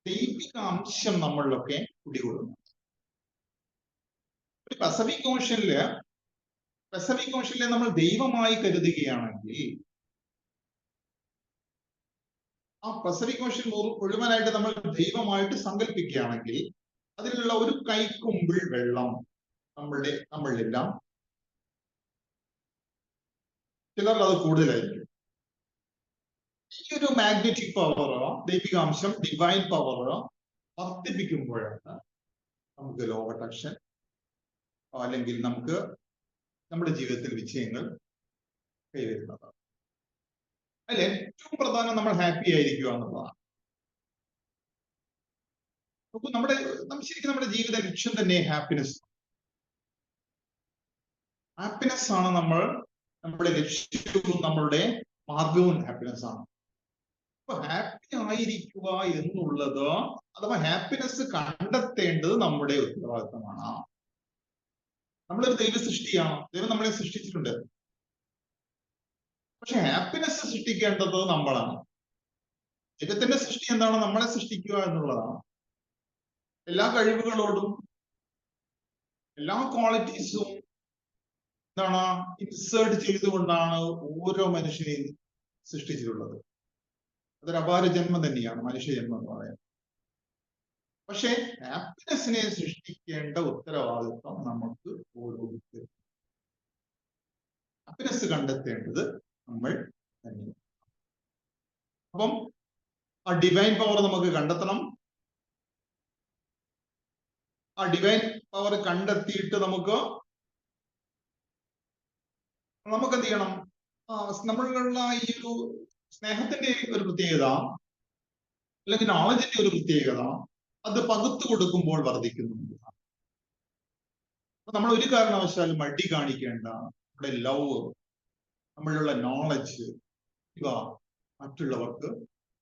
ദൈവിക അംശം നമ്മളിലൊക്കെ കുടികൊള്ളുന്നു. ഒരു പസഫിക് ഓഷനില് നമ്മൾ ദൈവമായി കരുതുകയാണെങ്കിൽ, ആ പസഫിക് ഓഷൻ മുഴുവനായിട്ട് നമ്മൾ ദൈവമായിട്ട് സങ്കല്പിക്കുകയാണെങ്കിൽ, അതിലുള്ള ഒരു കൈക്കുമ്പിൾ വെള്ളം നമ്മളിലെല്ലാം, ചിലർ അത് കൂടുതലായിരിക്കും. ഈ ഒരു മാഗ്നറ്റിക് പവറോ ദൈവികാംശം ഡിവൈൻ പവറോ വർദ്ധിപ്പിക്കുമ്പോഴാണ് നമുക്ക് ലോ ഓഫ് അട്രാക്ഷൻ അല്ലെങ്കിൽ നമുക്ക് നമ്മുടെ ജീവിതത്തിൽ വിജയങ്ങൾ കൈവരുന്നത്. അതിൽ ഏറ്റവും പ്രധാനം നമ്മൾ ഹാപ്പി ആയിരിക്കുക എന്നുള്ളതാണ്. ശരിക്കും നമ്മുടെ ജീവിത ലക്ഷ്യം തന്നെ ഹാപ്പിനെസ് ആണ്. നമ്മുടെ ലക്ഷ്യവും നമ്മളുടെ മാർഗവും ഹാപ്പിനെസ് ആണ്. അപ്പൊ ഹാപ്പി ആയിരിക്കുക എന്നുള്ളത്, അഥവാ ഹാപ്പിനെസ് കണ്ടെത്തേണ്ടത് നമ്മുടെ ഉത്തരവാദിത്തമാണ്. നമ്മളൊരു ദൈവ സൃഷ്ടിയാണ്, ദൈവം നമ്മളെ സൃഷ്ടിച്ചിട്ടുണ്ട്. പക്ഷെ ഹാപ്പിനെസ് സൃഷ്ടിക്കേണ്ടത് നമ്മളാണ്. ദൈവത്തിന്റെ സൃഷ്ടി എന്താണ്? നമ്മളെ സൃഷ്ടിക്കുക എന്നുള്ളതാണ്. എല്ലാ കഴിവുകളോടും എല്ലാ ക്വാളിറ്റീസും ഇൻസേർട്ട് ചെയ്തുകൊണ്ടാണ് ഓരോ മനുഷ്യനെയും സൃഷ്ടിച്ചിട്ടുള്ളത്. അതൊരു അപാര ജന്മം തന്നെയാണ് മനുഷ്യജന്മം എന്ന് പറയുന്നത്. പക്ഷെ ഹാപ്പിനെസ്സിനെ സൃഷ്ടിക്കേണ്ട ഉത്തരവാദിത്വം നമുക്ക് ഓരോരുത്തരും. ഹാപ്പിനെസ് കണ്ടെത്തേണ്ടത് നമ്മൾ തന്നെയാണ്. അപ്പം ആ ഡിവൈൻ പവർ നമുക്ക് കണ്ടെത്തണം. ആ ഡിവൈൻ പവർ കണ്ടെത്തിയിട്ട് നമുക്ക് എന്ത് ചെയ്യണം? നമ്മളിലുള്ള ഈ ഒരു സ്നേഹത്തിന്റെ ഒരു പ്രത്യേകത അല്ലെങ്കിൽ നോളജിന്റെ ഒരു പ്രത്യേകത അത് പകുത്തു കൊടുക്കുമ്പോൾ വർദ്ധിക്കുന്നുണ്ട്. നമ്മൾ ഒരു കാരണവശാലും മടി കാണിക്കേണ്ട നമ്മുടെ ലവ്, നമ്മളുള്ള നോളജ്, ഇവ മറ്റുള്ളവർക്ക്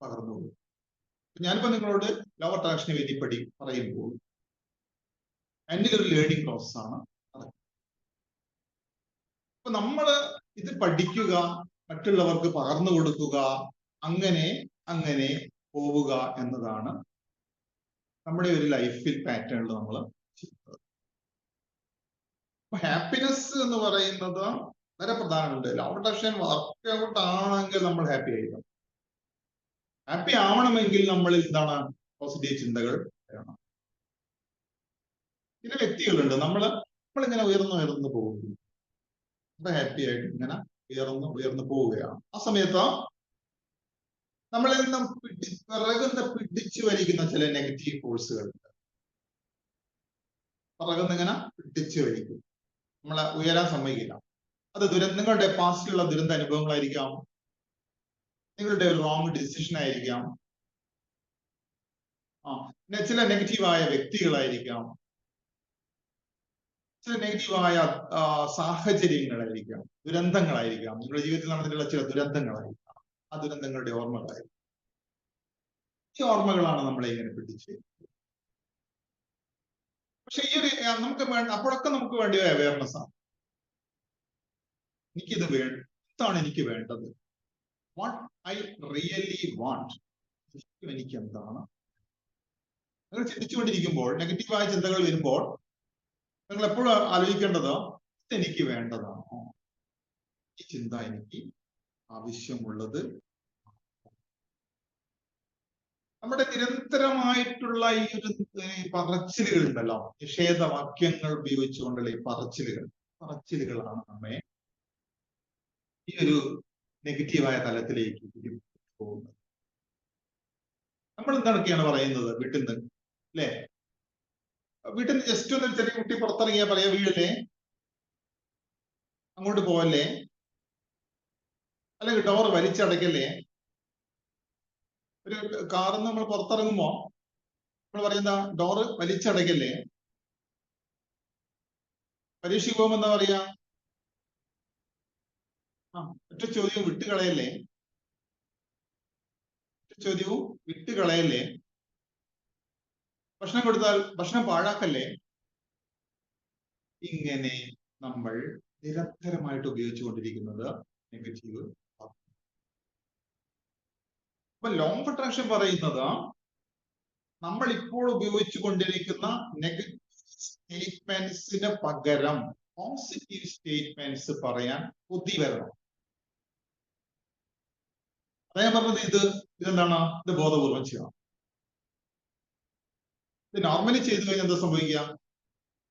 പകർന്നു കൊടുക്കും. ഞാനിപ്പോ നിങ്ങളോട് ലോ ഓഫ് അട്രാക്ഷനെ പറ്റി പറയുമ്പോൾ എൻ്റെ ഒരു ലേണിംഗ് പ്രോസസ് ആണ്. അപ്പൊ നമ്മള് ഇത് പഠിക്കുക, മറ്റുള്ളവർക്ക് പകർന്നു കൊടുക്കുക, അങ്ങനെ പോവുക എന്നതാണ് നമ്മുടെ ഒരു ലൈഫിൽ പാറ്റേണിൽ നമ്മൾ ചെയ്യുന്നത്. അപ്പൊ ഹാപ്പിനെസ് എന്ന് പറയുന്നത് വളരെ പ്രധാനമുണ്ട്. ലോ ഓഫ് അട്രാക്ഷൻ വർക്ക്ഔട്ട് ആണെങ്കിൽ നമ്മൾ ഹാപ്പി ആയിരിക്കണം. ഹാപ്പി ആവണമെങ്കിൽ നമ്മളിൽ പോസിറ്റീവ് ചിന്തകൾ വേണം. ചില വ്യക്തികളുണ്ട്, നമ്മളിങ്ങനെ ഉയർന്നു പോകുന്നു, ഹാപ്പി ആയിട്ട് ഇങ്ങനെ ഉയർന്നു പോവുകയാണ്. ആ സമയത്ത് നമ്മളിൽ നിന്നും പിടിച്ചു വലിക്കുന്ന ചില നെഗറ്റീവ് ഫോഴ്സുകളുണ്ട്. ഇങ്ങനെ പിടിച്ചു വലിക്കും, നമ്മളെ ഉയരാൻ സമ്മതിക്കില്ല. അത് നിങ്ങളുടെ പാസ്റ്റിലുള്ള ദുരന്ത അനുഭവങ്ങളായിരിക്കാം, നിങ്ങളുടെ ഒരു റോങ് ഡിസിഷൻ ആയിരിക്കാം, ചില നെഗറ്റീവായ വ്യക്തികളായിരിക്കാം, ചില നെഗറ്റീവായ സാഹചര്യങ്ങളായിരിക്കാം, ദുരന്തങ്ങളായിരിക്കാം, നിങ്ങളുടെ ജീവിതത്തിൽ നടന്നിട്ടുള്ള ചില ദുരന്തങ്ങളായിരിക്കാം. ആ ദുരന്തങ്ങളുടെ ഓർമ്മകളായിരിക്കും. ഈ ഓർമ്മകളാണ് നമ്മളെ ഇങ്ങനെ പിടിച്ച്. പക്ഷെ ഈ ഒരു നമുക്ക് അപ്പോഴൊക്കെ നമുക്ക് വേണ്ടി അവയർനെസ് ആണ്. എനിക്കിത് എന്താണ് എനിക്ക് വേണ്ടത്? What I really want. എനിക്ക് എന്താണ്? നിങ്ങൾ ചിന്തിച്ചുകൊണ്ടിരിക്കുമ്പോൾ, നെഗറ്റീവായ ചിന്തകൾ വരുമ്പോൾ നിങ്ങൾ എപ്പോഴും ആലോചിക്കേണ്ടത് ഇതെനിക്ക് വേണ്ടതാണോ? ഈ ചിന്ത എനിക്ക് ആവശ്യമുള്ളത്? നമ്മുടെ നിരന്തരമായിട്ടുള്ള ഈ ഒരു പറച്ചിലുകൾ ഉണ്ടല്ലോ, നിഷേധവാക്യങ്ങൾ ഉപയോഗിച്ചുകൊണ്ടുള്ള ഈ പറച്ചിലുകളാണ് നമ്മെ ഈ ഒരു നെഗറ്റീവായ തലത്തിലേക്ക് പോകുന്നത്. നമ്മൾ എന്തൊക്കെയാണ് പറയുന്നത് വീട്ടിൽ നിന്ന്, അല്ലെ? വീട്ടിൽ നിന്ന് ജസ്റ്റ് ഒന്ന് ചെറിയ കുട്ടി പുറത്തിറങ്ങിയാൽ പറയാ, വീഴല്ലേ, അങ്ങോട്ട് പോവല്ലേ, അല്ലെങ്കിൽ ഡോർ വലിച്ചടയ്ക്കല്ലേ. ഒരു കാറിൽ നിന്ന് നമ്മൾ പുറത്തിറങ്ങുമ്പോ നമ്മൾ പറയുന്ന ഡോറ് വലിച്ചടയ്ക്കല്ലേ. പരീക്ഷയ്ക്ക് പോകുമ്പോ എന്താ പറയാ? ഒറ്റ ചോദ്യവും വിട്ടുകളയല്ലേ, ചോദ്യവും വിട്ടുകളയല്ലേ. ഭക്ഷണം കൊടുത്താൽ ഭക്ഷണം പാഴാക്കല്ലേ. ഇങ്ങനെ നമ്മൾ നിരന്തരമായിട്ട് ഉപയോഗിച്ചുകൊണ്ടിരിക്കുന്നത് നെഗറ്റീവ്. അപ്പൊ ലോ ഓഫ് അട്രാക്ഷൻ പറയുന്നത് നമ്മൾ ഇപ്പോൾ ഉപയോഗിച്ചു കൊണ്ടിരിക്കുന്ന നെഗറ്റീവ് സ്റ്റേറ്റ്മെന്റ്സിന് പകരം പോസിറ്റീവ് സ്റ്റേറ്റ്മെന്റ്സ് പറയാൻ ബുദ്ധി വരണം. അതാ ഞാൻ പറഞ്ഞത്, ഇതെന്താണ്? ഇത് ബോധപൂർവം ചെയ്യണം. ഇത് നോർമലി ചെയ്തു കഴിഞ്ഞാൽ എന്താ സംഭവിക്കുക?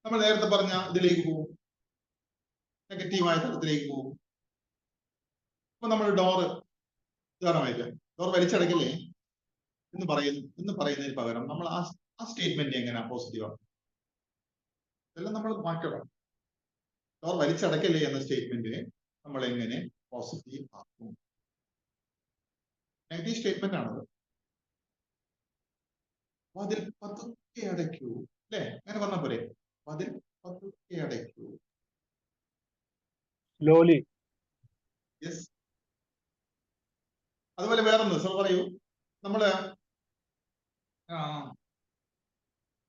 നമ്മൾ നേരത്തെ പറഞ്ഞ ഇതിലേക്ക് പോകും, നെഗറ്റീവായ തലത്തിലേക്ക് പോകും. അപ്പൊ നമ്മൾ ഡോറ് ഉദാഹരണമായിട്ട് ഡോർ വലിച്ചടക്കല്ലേ എന്ന് പറയുന്നതിന് പകരം നമ്മൾ ആ സ്റ്റേറ്റ്മെന്റ് എങ്ങനെ പോസിറ്റീവ് ആക്കും? ഇതെല്ലാം നമ്മൾ മാറ്റണം. ഡോർ വലിച്ചടക്കല്ലേ എന്ന സ്റ്റേറ്റ്മെന്റിനെ നമ്മൾ എങ്ങനെ പോസിറ്റീവ് ആക്കും? നെഗറ്റീവ് സ്റ്റേറ്റ്മെന്റ് ആണത്. അതിൽ പതുക്കെ അടയ്ക്കൂ, അല്ലെ? അങ്ങനെ പറഞ്ഞ പോരെ, അതിൽ പതുക്കെ അടയ്ക്കൂ. യെസ്. അതുപോലെ വേറൊന്ന് സർ പറയൂ. നമ്മള്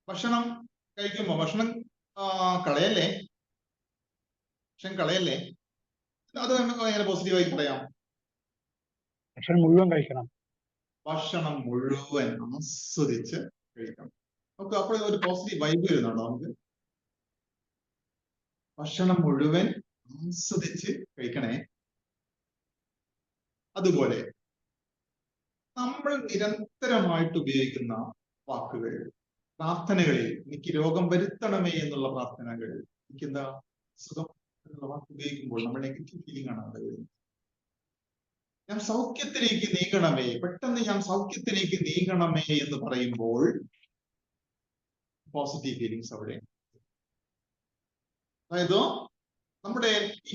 ഭക്ഷണം കഴിക്കുമ്പോ ഭക്ഷണം കളയല്ലേ, ഭക്ഷണം കളയല്ലേ, അത് നമുക്ക് എങ്ങനെ പോസിറ്റീവായി പറയാം? ഭക്ഷണം മുഴുവൻ കഴിക്കണം. ഭക്ഷണം മുഴുവൻ ആസ്വദിച്ച് കഴിക്കണം. നമുക്ക് അപ്പോൾ ഒരു പോസിറ്റീവ് വൈബ് വരുന്നുണ്ടോ നമുക്ക്? ഭക്ഷണം മുഴുവൻ ആസ്വദിച്ച് കഴിക്കണേ. അതുപോലെ നമ്മൾ നിരന്തരമായിട്ട് ഉപയോഗിക്കുന്ന വാക്കുകൾ, പ്രാർത്ഥനകളിൽ എനിക്ക് രോഗം വരുത്തണമേ എന്നുള്ള പ്രാർത്ഥനകൾ, എനിക്കെന്താ സുഖം എന്നുള്ള വാക്ക് ഉപയോഗിക്കുമ്പോൾ നമ്മൾ നെഗറ്റീവ് ഫീലിംഗ് ആണ് അവിടെ വരുന്നത്. ഞാൻ സൗഖ്യത്തിലേക്ക് നീങ്ങണമേ, പെട്ടെന്ന് ഞാൻ സൗഖ്യത്തിലേക്ക് നീങ്ങണമേ എന്ന് പറയുമ്പോൾ പോസിറ്റീവ് ഫീലിങ്സ് അവിടെ. അതായത് നമ്മുടെ ഈ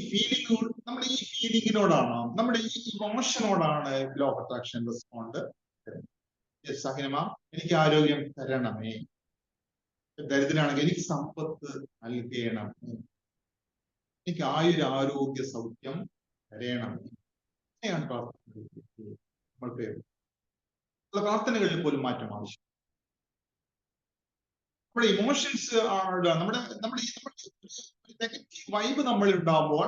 ഫീലിങ്ങിനോടാണ്, നമ്മുടെ ഈ ഇമോഷനോടാണ് ലോ ഓഫ് അട്രാക്ഷൻ റെസ്പോണ്ട്. സഹിനമ, എനിക്ക് ആരോഗ്യം തരണമേ. ദരിദ്രനാണെങ്കിൽ എനിക്ക് സമ്പത്ത് നൽകണമേ, എനിക്ക് ആരോഗ്യ സൗഖ്യം തരണമേ. അങ്ങനെയാണ് നമ്മൾക്ക് പ്രാർത്ഥനകളിൽ പോലും മാറ്റം ആവശ്യം. നമ്മുടെ ഇമോഷൻസ് ആണ് നമ്മുടെ നെഗറ്റീവ് വൈബ് നമ്മൾ ഉണ്ടാകുമ്പോൾ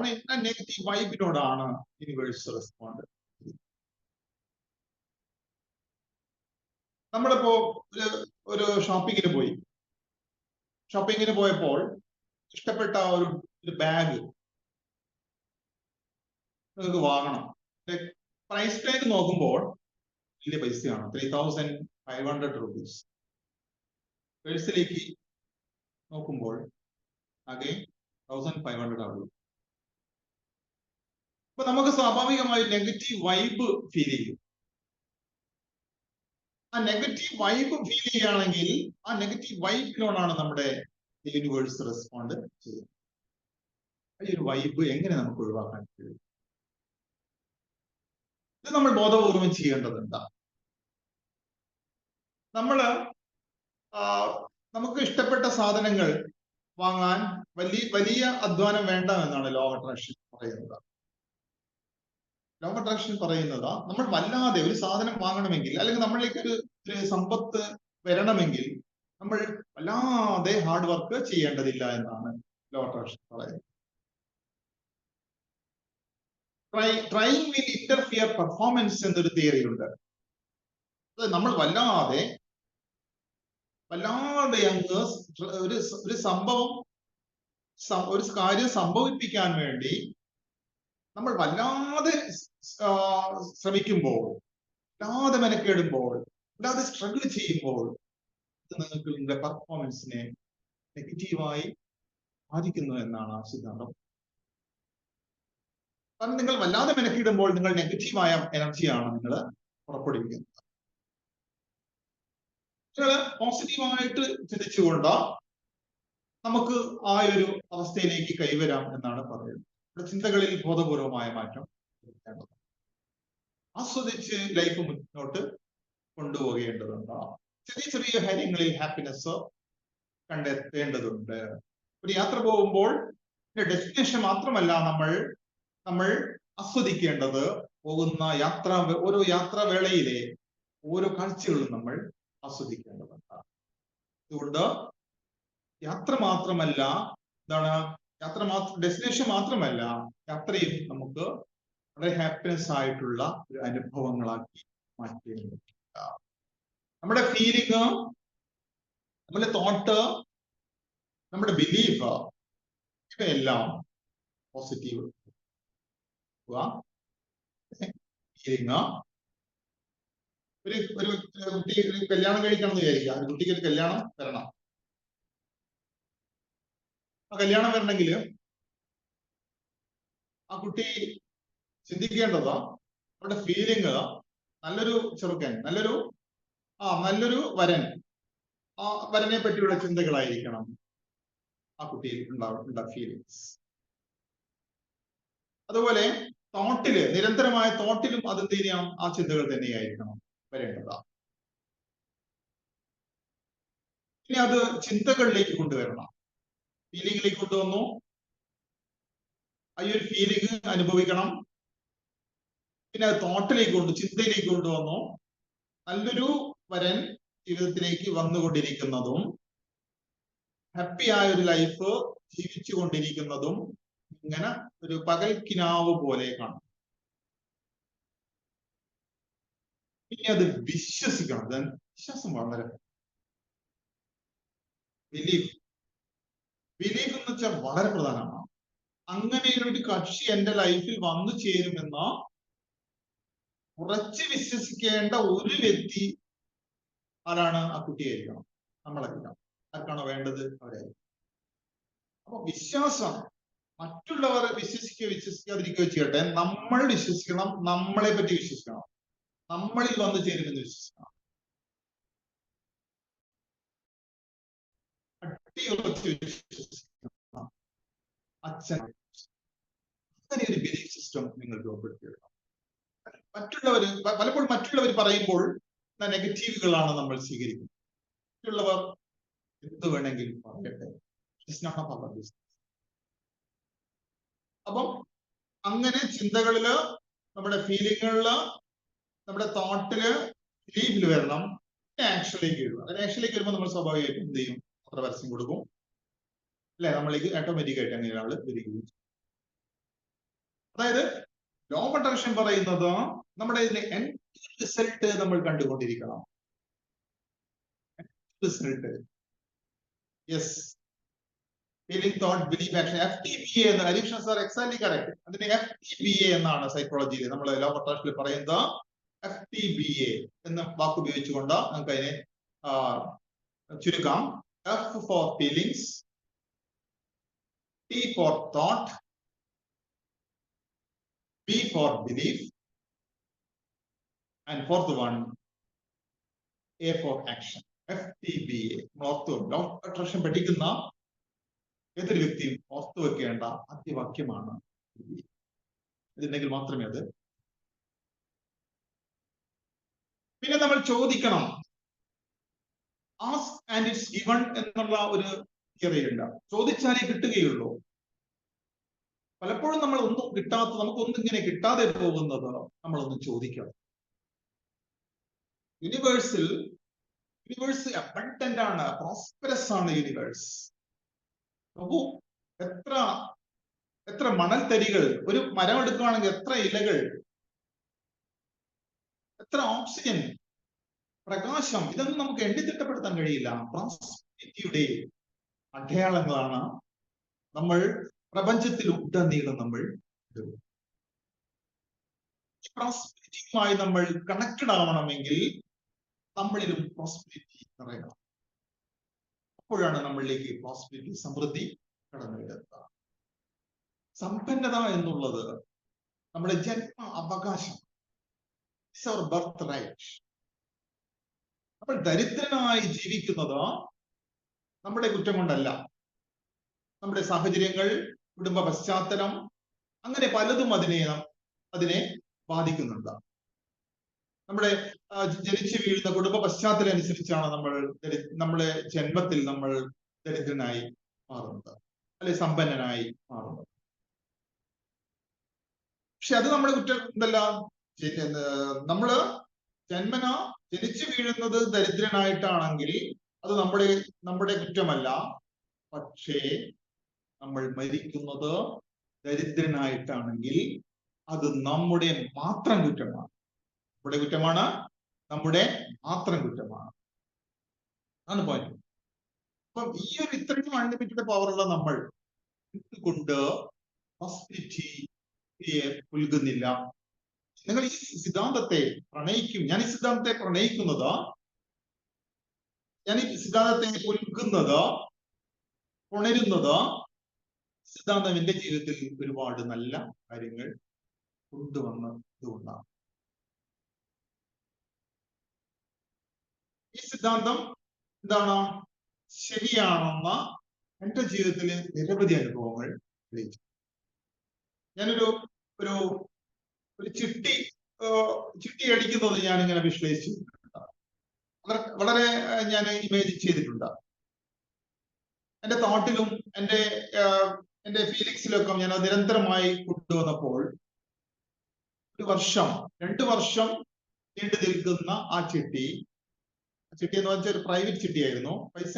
നെഗറ്റീവ് വൈബിനോടാണ് യൂണിവേഴ്സ് റെസ്പോണ്ട്. നമ്മളിപ്പോ ഒരു ഷോപ്പിങ്ങിന് പോയപ്പോൾ ഇഷ്ടപ്പെട്ട ഒരു ബാഗ് നിങ്ങൾക്ക് വാങ്ങണം. പ്രൈസ് ടാഗ് നോക്കുമ്പോൾ വലിയ പൈസയാണ്, 3500 rupees. പേഴ്സിലേക്ക് നോക്കുമ്പോൾ ആകെ 1500 ആകും. അപ്പൊ നമുക്ക് സ്വാഭാവികമായി നെഗറ്റീവ് വൈബ് ഫീൽ ചെയ്യും. ആ നെഗറ്റീവ് വൈബ് ഫീൽ ചെയ്യുകയാണെങ്കിൽ ആ നെഗറ്റീവ് വൈബിനോടാണ് നമ്മുടെ യൂണിവേഴ്സ് റെസ്പോണ്ട് ചെയ്യുന്നത്. ഈ ഒരു വൈബ് എങ്ങനെ നമുക്ക് ഒഴിവാക്കാൻ കഴിയും? ഇത് നമ്മൾ ബോധപൂർവം ചെയ്യേണ്ടത് എന്താ? നമ്മള് നമുക്ക് ഇഷ്ടപ്പെട്ട സാധനങ്ങൾ വാങ്ങാൻ വലിയ അധ്വാനം വേണ്ട എന്നാണ് ലോ ഓഫ് അട്രാക്ഷൻ പറയുന്നത്. ലോ ഓഫ് അട്രാക്ഷൻ പറയുന്നത് നമ്മൾ വല്ലാതെ ഒരു സാധനം വാങ്ങണമെങ്കിൽ അല്ലെങ്കിൽ നമ്മളിലേക്ക് ഒരു സമ്പത്ത് വരണമെങ്കിൽ നമ്മൾ വല്ലാതെ ഹാർഡ് വർക്ക് ചെയ്യേണ്ടതില്ല എന്നാണ് ലോ ഓഫ് അട്രാക്ഷൻ പറയുന്നത്. ട്രൈങ് വിൽ ഇന്റർഫിയർ പെർഫോമൻസ് എന്നൊരു തിയറി ഉണ്ട്. നമ്മൾ വല്ലാതെ അങ്ങ് ഒരു സംഭവം ഒരു കാര്യം സംഭവിപ്പിക്കാൻ വേണ്ടി നമ്മൾ വല്ലാതെ ശ്രമിക്കുമ്പോൾ, വല്ലാതെ മെനക്കെടുമ്പോൾ, വല്ലാതെ സ്ട്രഗിൾ ചെയ്യുമ്പോൾ ഇത് നിങ്ങൾക്ക് നിങ്ങളുടെ പെർഫോമൻസിനെ നെഗറ്റീവായി ബാധിക്കുന്നു എന്നാണ് ആ സിദ്ധാന്തം. കാരണം നിങ്ങൾ വല്ലാതെ മെനക്കിടുമ്പോൾ നിങ്ങൾ നെഗറ്റീവായ എനർജിയാണ് നിങ്ങൾ പുറപ്പെടുവിക്കുന്നത്. നിങ്ങൾ പോസിറ്റീവായിട്ട് ചിന്തിച്ചുകൊണ്ട് നമുക്ക് ആ ഒരു അവസ്ഥയിലേക്ക് കൈവരാം എന്നാണ് പറയുന്നത്. നമ്മുടെ ചിന്തകളിൽ ബോധപൂർവമായ മാറ്റം വരുത്തേണ്ടത്, ആസ്വദിച്ച് ലൈഫ് മുന്നോട്ട് കൊണ്ടുപോകേണ്ടതുണ്ട്. ചെറിയ കാര്യങ്ങളിൽ ഹാപ്പിനെസ് കണ്ടെത്തേണ്ടതുണ്ട്. ഒരു യാത്ര പോകുമ്പോൾ ഡെസ്റ്റിനേഷൻ മാത്രമല്ല നമ്മൾ ആസ്വദിക്കേണ്ടത്, പോകുന്ന ഓരോ യാത്രാവേളയിലെ ഓരോ കാഴ്ചകളും നമ്മൾ ആസ്വദിക്കേണ്ടതുണ്ട്. അതുകൊണ്ട് യാത്ര മാത്രമല്ല, ഡെസ്റ്റിനേഷൻ മാത്രമല്ല, യാത്രയും നമുക്ക് വളരെ ഹാപ്പിനെസ് ആയിട്ടുള്ള ഒരു അനുഭവങ്ങളാക്കി മാറ്റേണ്ടതുണ്ട്. നമ്മുടെ ഫീലിംഗ്, നമ്മുടെ തോട്ട്, നമ്മുടെ ബിലീഫ് ഇവയെല്ലാം പോസിറ്റീവ് ഫീലിംഗ്. ഒരു കുട്ടി കല്യാണം കഴിക്കണം എന്ന് വിചാരിക്കുക. ഒരു കുട്ടിക്ക് ഒരു കല്യാണം വരണം. ആ കല്യാണം വരണമെങ്കിൽ ആ കുട്ടി ചിന്തിക്കേണ്ടത് അവരുടെ ഫീലിംഗ് നല്ലൊരു ചെറുക്കൻ, നല്ലൊരു വരൻ, ആ വരനെ പറ്റിയുള്ള ചിന്തകളായിരിക്കണം ആ കുട്ടിയിൽ ഉണ്ടാവേണ്ട ഫീലിങ്സ്. അതുപോലെ നിരന്തരമായ തോട്ടിലും അതെന്ത് ചെയ്യാം, ആ ചിന്തകൾ തന്നെയായിരിക്കണം വരേണ്ടത്. ഇനി അത് ചിന്തകളിലേക്ക് കൊണ്ടുവരണം. ഫീലിംഗിലേക്ക് കൊണ്ടുവന്നു, ഈ ഒരു ഫീലിംഗ് അനുഭവിക്കണം. പിന്നെ അത് ചിന്തയിലേക്ക് കൊണ്ടുവന്നു. നല്ലൊരു വരൻ ജീവിതത്തിലേക്ക് വന്നുകൊണ്ടിരിക്കുന്നതും ഹാപ്പിയായ ഒരു ലൈഫ് ജീവിച്ചു കൊണ്ടിരിക്കുന്നതും ഇങ്ങനെ ഒരു പകൽക്കിനാവ് പോലെ കാണും. പിന്നെ അത് വിശ്വസിക്കണം. വിശ്വാസം വളരെ ബിലീഫ് എന്ന് വെച്ചാൽ വളരെ പ്രധാനമാണ്. അങ്ങനെ ഒരു കക്ഷി എന്റെ ലൈഫിൽ വന്നു ചേരുമെന്ന് ഉറച്ചു വിശ്വസിക്കേണ്ട ഒരു വ്യക്തി ആരാണ്? ആ കുട്ടിയായിരിക്കണം, നമ്മളായിരിക്കണം. ആർക്കാണോ വേണ്ടത് അവരായിരിക്കും. അപ്പൊ വിശ്വാസം, മറ്റുള്ളവർ വിശ്വസിക്കാതിരിക്കുകയോ ചെയ്യട്ടെ, നമ്മൾ വിശ്വസിക്കണം, നമ്മളെ പറ്റി വിശ്വസിക്കണം, നമ്മളിൽ വന്നു ചേരുമെന്ന് വിശ്വസിക്കണം. അടിയുറച്ച് വിശ്വസിക്കണം. അച്ഛൻ, അങ്ങനെ ഒരു ബിലീഫ് സിസ്റ്റം നിങ്ങൾ രൂപപ്പെടുത്തിയെടുക്കണം. പലപ്പോഴും മറ്റുള്ളവർ പറയുമ്പോൾ നെഗറ്റീവുകളാണ് നമ്മൾ സ്വീകരിക്കുന്നത്. മറ്റുള്ളവർ എന്ത് വേണമെങ്കിലും പറയട്ടെ, അപ്പം അങ്ങനെ ചിന്തകളില്, നമ്മുടെ ഫീലിങ്ങുകളില്, നമ്മുടെ തോട്ടില്, ബിലീഫിൽ വരണം. ആക്ഷനിലേക്ക് വരണം. അങ്ങനെ ആക്ഷനിലേക്ക് വരുമ്പോൾ നമ്മൾ സ്വാഭാവികമായിട്ടും എന്ത് ചെയ്യും? അത്ര പരസ്യം കൊടുക്കും, അല്ലെ? നമ്മളിലേക്ക് ഓട്ടോമാറ്റിക് ആയിട്ട് അങ്ങനെ ഒരാൾ വരികയും. അതായത് ലോ ഓഫ് അട്രാക്ഷൻ പറയുന്നത് നമ്മുടെ ഇതിന്റെ എൻഡ് റിസൾട്ട് നമ്മൾ കണ്ടുകൊണ്ടിരിക്കണം. Result, yes. Feeling, thought, belief, action. FTBA എന്ന് ഹരീഷ് സാർ എക്സാക്ട്ലി കറക്റ്റ്. അതിന് FTBA എന്നാണ് സൈക്കോളജിയിൽ നമ്മൾ ലോ ഓഫ് അട്രാക്ഷനിൽ പറയുന്നത്. FTBA എന്ന വാക്ക് ഉപയോഗിച്ചുകൊണ്ട് നമുക്ക് അതിനെ ചുരുക്കാം. F for feelings, T for thought, B for belief, and fourth one A for action. FTBA. Law of attraction പഠിക്കുന്ന ഏതൊരു വ്യക്തിയും ഓർത്തു വെക്കേണ്ട ആദ്യവാക്യമാണ്. ഇതുണ്ടെങ്കിൽ മാത്രമേ അത്. പിന്നെ നമ്മൾ ചോദിക്കണം, ആസ്ക് ആൻഡ് ഇറ്റ്സ് ഗിവൺ എന്നുള്ള ഒരു തിയറി ഉണ്ട്. ചോദിച്ചാലേ കിട്ടുകയുള്ളൂ. പലപ്പോഴും നമ്മൾ ഒന്നും കിട്ടാത്ത, നമുക്കൊന്നും ഇങ്ങനെ കിട്ടാതെ പോകുന്നത് നമ്മളൊന്നും ചോദിക്കണം. യൂണിവേഴ്സ് അബണ്ടന്റ് ആണ്, പ്രോസ്പെറസ് ആണ് യൂണിവേഴ്സ്. നോക്കൂ, എത്ര മണൽത്തരികൾ, ഒരു മരം എടുക്കുകയാണെങ്കിൽ എത്ര ഇലകൾ, എത്ര ഓക്സിജൻ, പ്രകാശം, ഇതൊന്നും നമുക്ക് എണ്ണിത്തിട്ടപ്പെടുത്താൻ കഴിയില്ല. പ്രോസ്പെരിറ്റിയുടെ അടയാളങ്ങളാണ് നമ്മൾ പ്രപഞ്ചത്തിൽ ഉടനീളം നമ്മൾ പ്രോസ്പെരിറ്റിയുമായി നമ്മൾ കണക്റ്റഡ് ആവണമെങ്കിൽ നമ്മളിലും പ്രോസ്പെരിറ്റി നിറയണം. അപ്പോഴാണ് നമ്മളിലേക്ക് പ്രോസ്പെരിറ്റി, സമൃദ്ധി കടന്നു വരുന്നത്. സമ്പന്നത എന്നുള്ളത് നമ്മുടെ ജന്മ അവകാശം, ബർത്ത് റൈറ്റ്. നമ്മൾ ദരിദ്രനായി ജീവിക്കുന്നത് നമ്മുടെ കുറ്റം കൊണ്ടല്ല. നമ്മുടെ സാഹചര്യങ്ങൾ, കുടുംബ പശ്ചാത്തലം, അങ്ങനെ പലതും അതിനെ ബാധിക്കുന്നുണ്ട്. നമ്മുടെ ജനിച്ചു വീഴുന്ന കുടുംബ പശ്ചാത്തലം അനുസരിച്ചാണ് നമ്മളെ ജന്മത്തിൽ നമ്മൾ ദരിദ്രനായി മാറുന്നത്, അല്ലെ സമ്പന്നനായി മാറുന്നത്. പക്ഷെ അത് നമ്മുടെ കുറ്റം എന്തല്ല. നമ്മള് ജന്മന ജനിച്ചു വീഴുന്നത് ദരിദ്രനായിട്ടാണെങ്കിൽ അത് നമ്മുടെ കുറ്റമല്ല. പക്ഷേ നമ്മൾ മരിക്കുന്നത് ദരിദ്രനായിട്ടാണെങ്കിൽ അത് നമ്മുടെ മാത്രം കുറ്റമാണ്. നമ്മുടെ മാത്രം കുറ്റമാണ്. ആണ് പോയിന്റ്. അപ്പം ഈ ഒരു ഇത്രയും അൺലിമിറ്റഡ് പവറുള്ള നമ്മൾ കൊണ്ട് പ്രോസ്പെരിറ്റിയെ പുൽകുന്നില്ല. നിങ്ങൾ ഈ സിദ്ധാന്തത്തെ പ്രണയിക്കും. ഞാൻ ഈ സിദ്ധാന്തത്തെ പ്രണയിക്കുന്നത്, ഞാൻ ഈ സിദ്ധാന്തത്തെ പുൽകുന്നത്, ഉണരുന്നത്, സിദ്ധാന്തം എന്റെ ജീവിതത്തിൽ ഒരുപാട് നല്ല കാര്യങ്ങൾ കൊണ്ടുവന്നതുകൊണ്ടാണ്. ഈ സിദ്ധാന്തം എന്താണ്, ശരിയാണെന്ന എന്റെ ജീവിതത്തിലെ നിരവധി അനുഭവങ്ങൾ തെളിയിച്ചു. ഞാനൊരു ചിട്ടി അടിക്കുന്നത് ഞാനിങ്ങനെ വിശ്ലേഷിച്ചു, വളരെ ഞാൻ ഇമേജിൻ ചെയ്തിട്ടുണ്ട്. എന്റെ തോട്ടിലും എന്റെ ഫീലിങ്സിലൊക്കെ ഞാൻ അത് നിരന്തരമായി കൊണ്ടുവന്നപ്പോൾ 2 വർഷം നീണ്ടു നിൽക്കുന്ന ആ ചിട്ടി എന്ന് വെച്ചാൽ ഒരു പ്രൈവറ്റ് ചിട്ടിയായിരുന്നു. പൈസ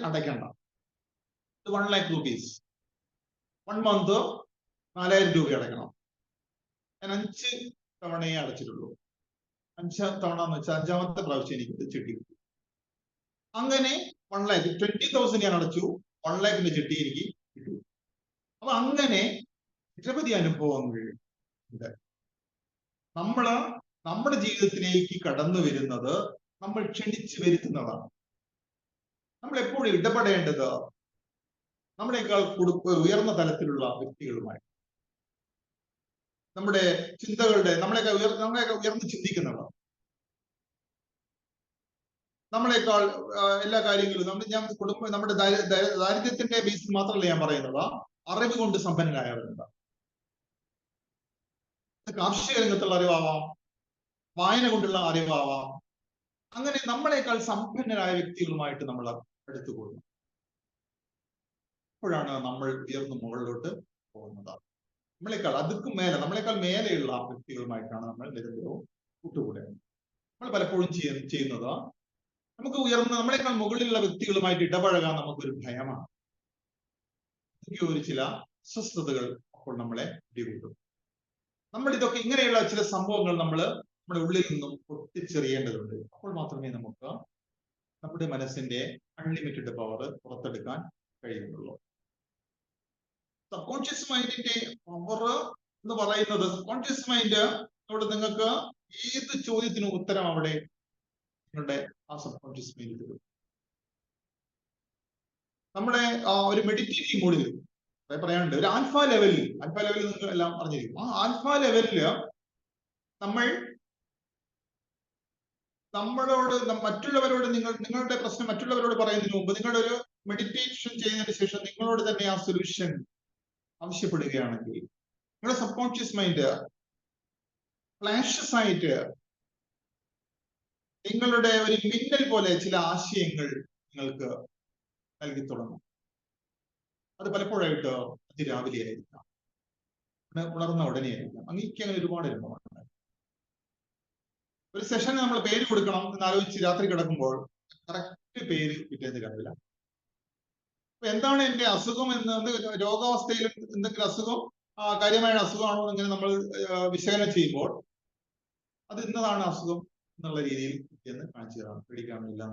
അടയ്ക്കണ്ട. 1 lakh rupees. 1 month 4000 രൂപ അടയ്ക്കണം. ഞാൻ 5 തവണയെ അടച്ചിട്ടുള്ളൂ. 5 തവണ എന്ന് വെച്ചാൽ 5ാമത്തെ പ്രാവശ്യം എനിക്ക് ചിട്ടി കിട്ടി. അങ്ങനെ 1 lakh 20,000 ഞാൻ അടച്ചു, 1 lakhന്റെ ചിട്ടി എനിക്ക് കിട്ടി. അപ്പൊ അങ്ങനെ നിരവധി അനുഭവങ്ങൾ ഉണ്ട്. നമ്മുടെ ജീവിതത്തിലേക്ക് കടന്നു വരുന്നത് നമ്മൾ ക്ഷണിച്ചു വരുത്തുന്നതാണ്. നമ്മൾ എപ്പോഴും ഇടപെടേണ്ടത് നമ്മളെക്കാൾ ഉയർന്ന തലത്തിലുള്ള വ്യക്തികളുമായി, നമ്മുടെ ചിന്തകളുടെ നമ്മളെയൊക്കെ ഉയർന്ന് ചിന്തിക്കുന്നവർ, നമ്മളെക്കാൾ എല്ലാ കാര്യങ്ങളും നമ്മുടെ ദാരിദ്ര്യത്തിന്റെ ബേസിൽ മാത്രമല്ല ഞാൻ പറയുന്നത്, അറിവ് കൊണ്ട് സമ്പന്നരായവരുണ്ട്. കാർഷിക രംഗത്തുള്ള അറിവാവാം, വായന കൊണ്ടുള്ള അറിവാവാം. അങ്ങനെ നമ്മളെക്കാൾ സമ്പന്നരായ വ്യക്തികളുമായിട്ട് നമ്മൾ അടുത്തു പോകുന്നു. അപ്പോഴാണ് നമ്മൾ ഉയർന്നു മുകളിലോട്ട് പോകുന്നത്. നമ്മളെക്കാൾ മേലെയുള്ള വ്യക്തികളുമായിട്ടാണ് നമ്മൾ നിരന്തരവും കൂട്ടുകൂടുന്നത്. നമ്മൾ പലപ്പോഴും ചെയ്യുന്നത്, നമുക്ക് നമ്മളെക്കാൾ മുകളിലുള്ള വ്യക്തികളുമായിട്ട് ഇടപഴകാൻ നമുക്കൊരു ഭയമാണ്. ഒരു ചില അസ്വസ്ഥതകൾ അപ്പോൾ നമ്മളെ പിടികൂടും. നമ്മൾ ഇതൊക്കെ ഇങ്ങനെയുള്ള ചില സംഭവങ്ങൾ നമ്മുടെ ഉള്ളിൽ നിന്നും പൊട്ടിച്ചെറിയേണ്ടതുണ്ട്. അപ്പോൾ മാത്രമേ നമുക്ക് നമ്മുടെ മനസ്സിന്റെ അൺലിമിറ്റഡ് പവർ പുറത്തെടുക്കാൻ കഴിയുന്നുള്ളൂ. സബ് കോൺഷ്യസ് മൈൻഡിന്റെ പവർ എന്ന് പറയുന്നത്, സബ് കോൺഷ്യസ് മൈൻഡ് അവിടെ നിങ്ങൾക്ക് ഏത് ചോദ്യത്തിനും ഉത്തരം അവിടെ നിങ്ങളുടെ ആ സബ് കോൺഷ്യസ് മൈൻഡ് തരും. നമ്മുടെ ഒരു മെഡിറ്റേറ്റീവ് മോഡിൽ പറയാനുണ്ട്, ഒരു ആൽഫ ലെവലിൽ നിങ്ങൾ എല്ലാം അറിഞ്ഞിരിക്കും. ആ ആൽഫ ലെവലില് മറ്റുള്ളവരോട് നിങ്ങളുടെ പ്രശ്നം മറ്റുള്ളവരോട് പറയുന്നതിന് മുമ്പ് നിങ്ങളുടെ ഒരു മെഡിറ്റേഷൻ ചെയ്യുന്നതിന് ശേഷം നിങ്ങളോട് തന്നെ ആ സൊല്യൂഷൻ ആവശ്യപ്പെടുകയാണെങ്കിൽ നിങ്ങളുടെ സബ് കോൺഷ്യസ് മൈൻഡ് ഫ്ലാഷസ് ആയിട്ട് നിങ്ങളുടെ ഒരു മിന്നൽ പോലെ ചില ആശയങ്ങൾ നിങ്ങൾക്ക് നൽകി തുടങ്ങും. അത് പലപ്പോഴായിട്ട് അതിരാവിലെ ആയിരിക്കാം, ഉണർന്ന ഉടനെ ആയിരിക്കാം. അങ്ങനെ ഒരുപാട് അനുഭവമാണ്. ഒരു സെഷന് നമ്മൾ പേര് കൊടുക്കണം എന്ന് ആലോചിച്ച് രാത്രി കിടക്കുമ്പോൾ കറക്റ്റ് പേര് പിറ്റേന്ന് കാണില്ല. അപ്പൊ എന്താണ് എന്റെ അസുഖം എന്ന്, രോഗാവസ്ഥയിൽ എന്തെങ്കിലും അസുഖം കാര്യമായ അസുഖമാണോ എന്നിങ്ങനെ നമ്മൾ വിശകലനം ചെയ്യുമ്പോൾ അത് ഇന്നതാണ് അസുഖം എന്നുള്ള രീതിയിൽ പിറ്റേന്ന് കാണിച്ചു തരാം, പേടിക്കാനില്ല.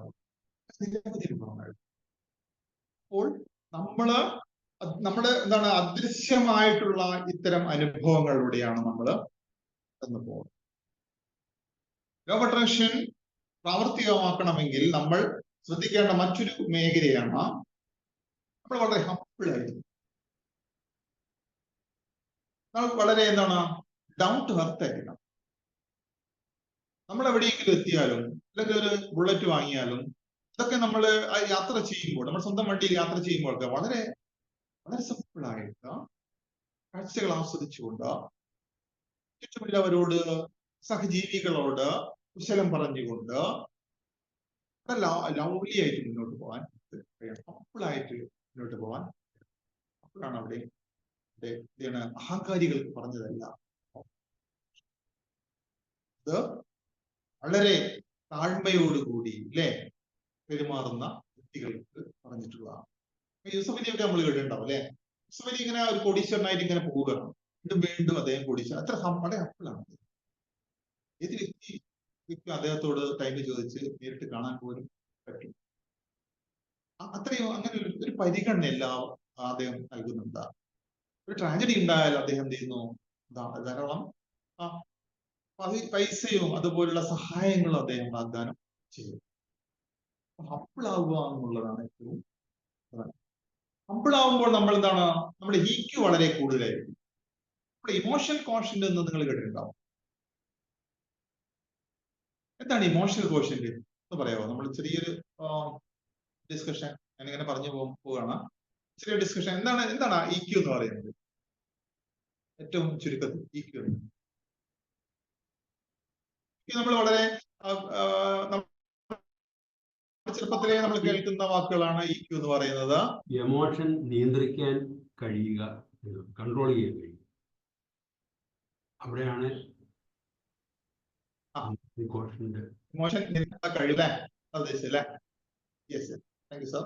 അപ്പോൾ നമ്മുടെ എന്താണ് അദൃശ്യമായിട്ടുള്ള ഇത്തരം അനുഭവങ്ങളിലൂടെയാണ് നമ്മൾ കടന്നു പോകുന്നത്. ലോ ഓഫ് അട്രാക്ഷൻ പ്രാവർത്തികമാക്കണമെങ്കിൽ നമ്മൾ ശ്രദ്ധിക്കേണ്ട മറ്റൊരു മേഖലയാണ് നമ്മൾ വളരെ ഹമ്പിളായിരുന്നു, നമ്മൾ വളരെ എന്താണ് ഡൗൺ ടു എർത്ത് ആയിരിക്കണം. നമ്മൾ എവിടെയെങ്കിലും എത്തിയാലും അല്ലെങ്കിൽ ഒരു ബുള്ളറ്റ് വാങ്ങിയാലും ഇതൊക്കെ നമ്മൾ യാത്ര ചെയ്യുമ്പോൾ, നമ്മൾ സ്വന്തം വണ്ടിയിൽ യാത്ര ചെയ്യുമ്പോഴൊക്കെ വളരെ വളരെ സിമ്പിളായിട്ട് കാഴ്ചകൾ ആസ്വദിച്ചുകൊണ്ട് ചുറ്റുമുള്ളവരോട്, സഹജീവികളോട് കുശലം പറഞ്ഞുകൊണ്ട് ലൗലി ആയിട്ട് മുന്നോട്ട് പോകാൻ കഴിയണം, സിമ്പിളായിട്ട് മുന്നോട്ട് പോകാൻ. അപ്പോഴാണ് അവിടെ അഹങ്കാരികൾക്ക് പറഞ്ഞതല്ല, ഇത് വളരെ താഴ്മയോടുകൂടി പെരുമാറുന്ന വ്യക്തികൾക്ക് പറഞ്ഞിട്ടുള്ളതാണ്. യൂസഫലിയൊക്കെ നമ്മൾ കേട്ടിട്ടുണ്ടാവും അല്ലെ. യൂസഫലി ഇങ്ങനെ ഒരു കോടീശ്വരനായിട്ട് ഇങ്ങനെ പോവുകയാണ്, വീണ്ടും വീണ്ടും അദ്ദേഹം കോടീശ്വരൻ. അത്ര വളരെ ഹമ്പിളാണ്. ഏത് വ്യക്തി അദ്ദേഹത്തോട് ടൈം ചോദിച്ച് നേരിട്ട് കാണാൻ പോലും പറ്റും. അത്രയും അങ്ങനെ ഒരു പരിഗണന എല്ലാം അദ്ദേഹം നൽകുന്നുണ്ട്. ഒരു ട്രാജഡി ഉണ്ടായാൽ അദ്ദേഹം എന്ത് ചെയ്യുന്നു, ധാരാളം പൈസയും അതുപോലുള്ള സഹായങ്ങളും അദ്ദേഹം വാഗ്ദാനം ചെയ്യും. ഹമ്പിളാവുക എന്നുള്ളതാണ് ഏറ്റവും പ്രധാനം. ഹമ്പിളാവുമ്പോൾ നമ്മൾ എന്താണ്, നമ്മുടെ EQ വളരെ കൂടുതലായിരിക്കും. നമ്മുടെ ഇമോഷണൽ കോഷ്യന്റ് എന്ന് നിങ്ങൾ കേട്ടിട്ടുണ്ടാവും. എന്താണ് ഇമോഷണൽ കോഷ്യന്റ് എന്ന് പറയാമോ? നമ്മൾ ചെറിയൊരു ഡിസ്കഷൻ ഞാനിങ്ങനെ പറഞ്ഞു പോവുകയാണ്. ചെറിയ ഡിസ്കഷൻ. എന്താണ് EQ എന്ന് പറയുന്നത്? ഏറ്റവും ചുരുക്കത്തിൽ EQ നമ്മൾ വളരെ ചെറുപ്പത്തിലേ നമ്മൾ കേൾക്കുന്ന വാക്കുകളാണ് EQ എന്ന് പറയുന്നത്. എമോഷൻ നിയന്ത്രിക്കാൻ കഴിയുക, കൺട്രോൾ ചെയ്യാൻ കഴിയുക. അവിടെയാണ് ഇമോഷൻ കഴിയില്ലേ ഉദ്ദേശിച്ചല്ലേ? Yes, thank you sir.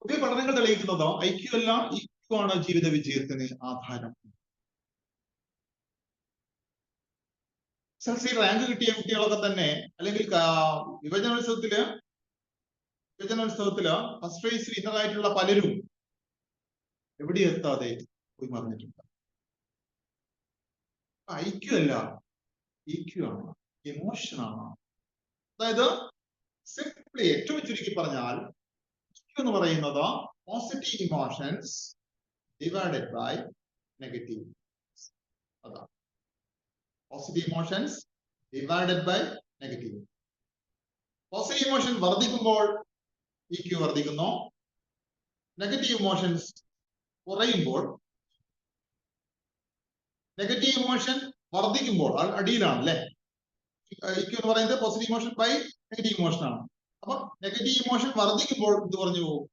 പുതിയ പഠനങ്ങൾ തെളിയിക്കുന്നതോ IQ അല്ല, EQ ആണ് ജീവിത വിജയത്തിന് ആധാരം. SSLC റാങ്ക് കിട്ടിയ കുട്ടികളൊക്കെ തന്നെ, അല്ലെങ്കിൽ യുവജനോത്സവത്തില് ഫസ്റ്റ് പ്രൈസ് വിന്നറായിട്ടുള്ള പലരും എവിടെ എത്താതെ പോയി മറിഞ്ഞിട്ടുണ്ട്. IQ അല്ല, EQ ആണ്, ഇമോഷൻ ആണ്. അതായത് സിംപ്ലി ഏറ്റവും ചുരുക്കി പറഞ്ഞാൽ EQ എന്ന് പറയുന്നത് positive emotions divided by negative. അതാണ് positive emotions divided by negative. Positive emotion വർദ്ധിക്കുമ്പോൾ EQ വർദ്ധിക്കുന്നു. നെഗറ്റീവ് ഇമോഷൻസ് കുറയുമ്പോൾ, നെഗറ്റീവ് ഇമോഷൻ വർദ്ധിക്കുമ്പോൾ അടിയിലാണ് അല്ലെ. EQ എന്ന് പറയുന്നത് positive emotion by negative emotion ആണ്. അപ്പൊ നെഗറ്റീവ് ഇമോഷൻ വർദ്ധിക്കുമ്പോൾ ഇത് പറഞ്ഞു പോകും.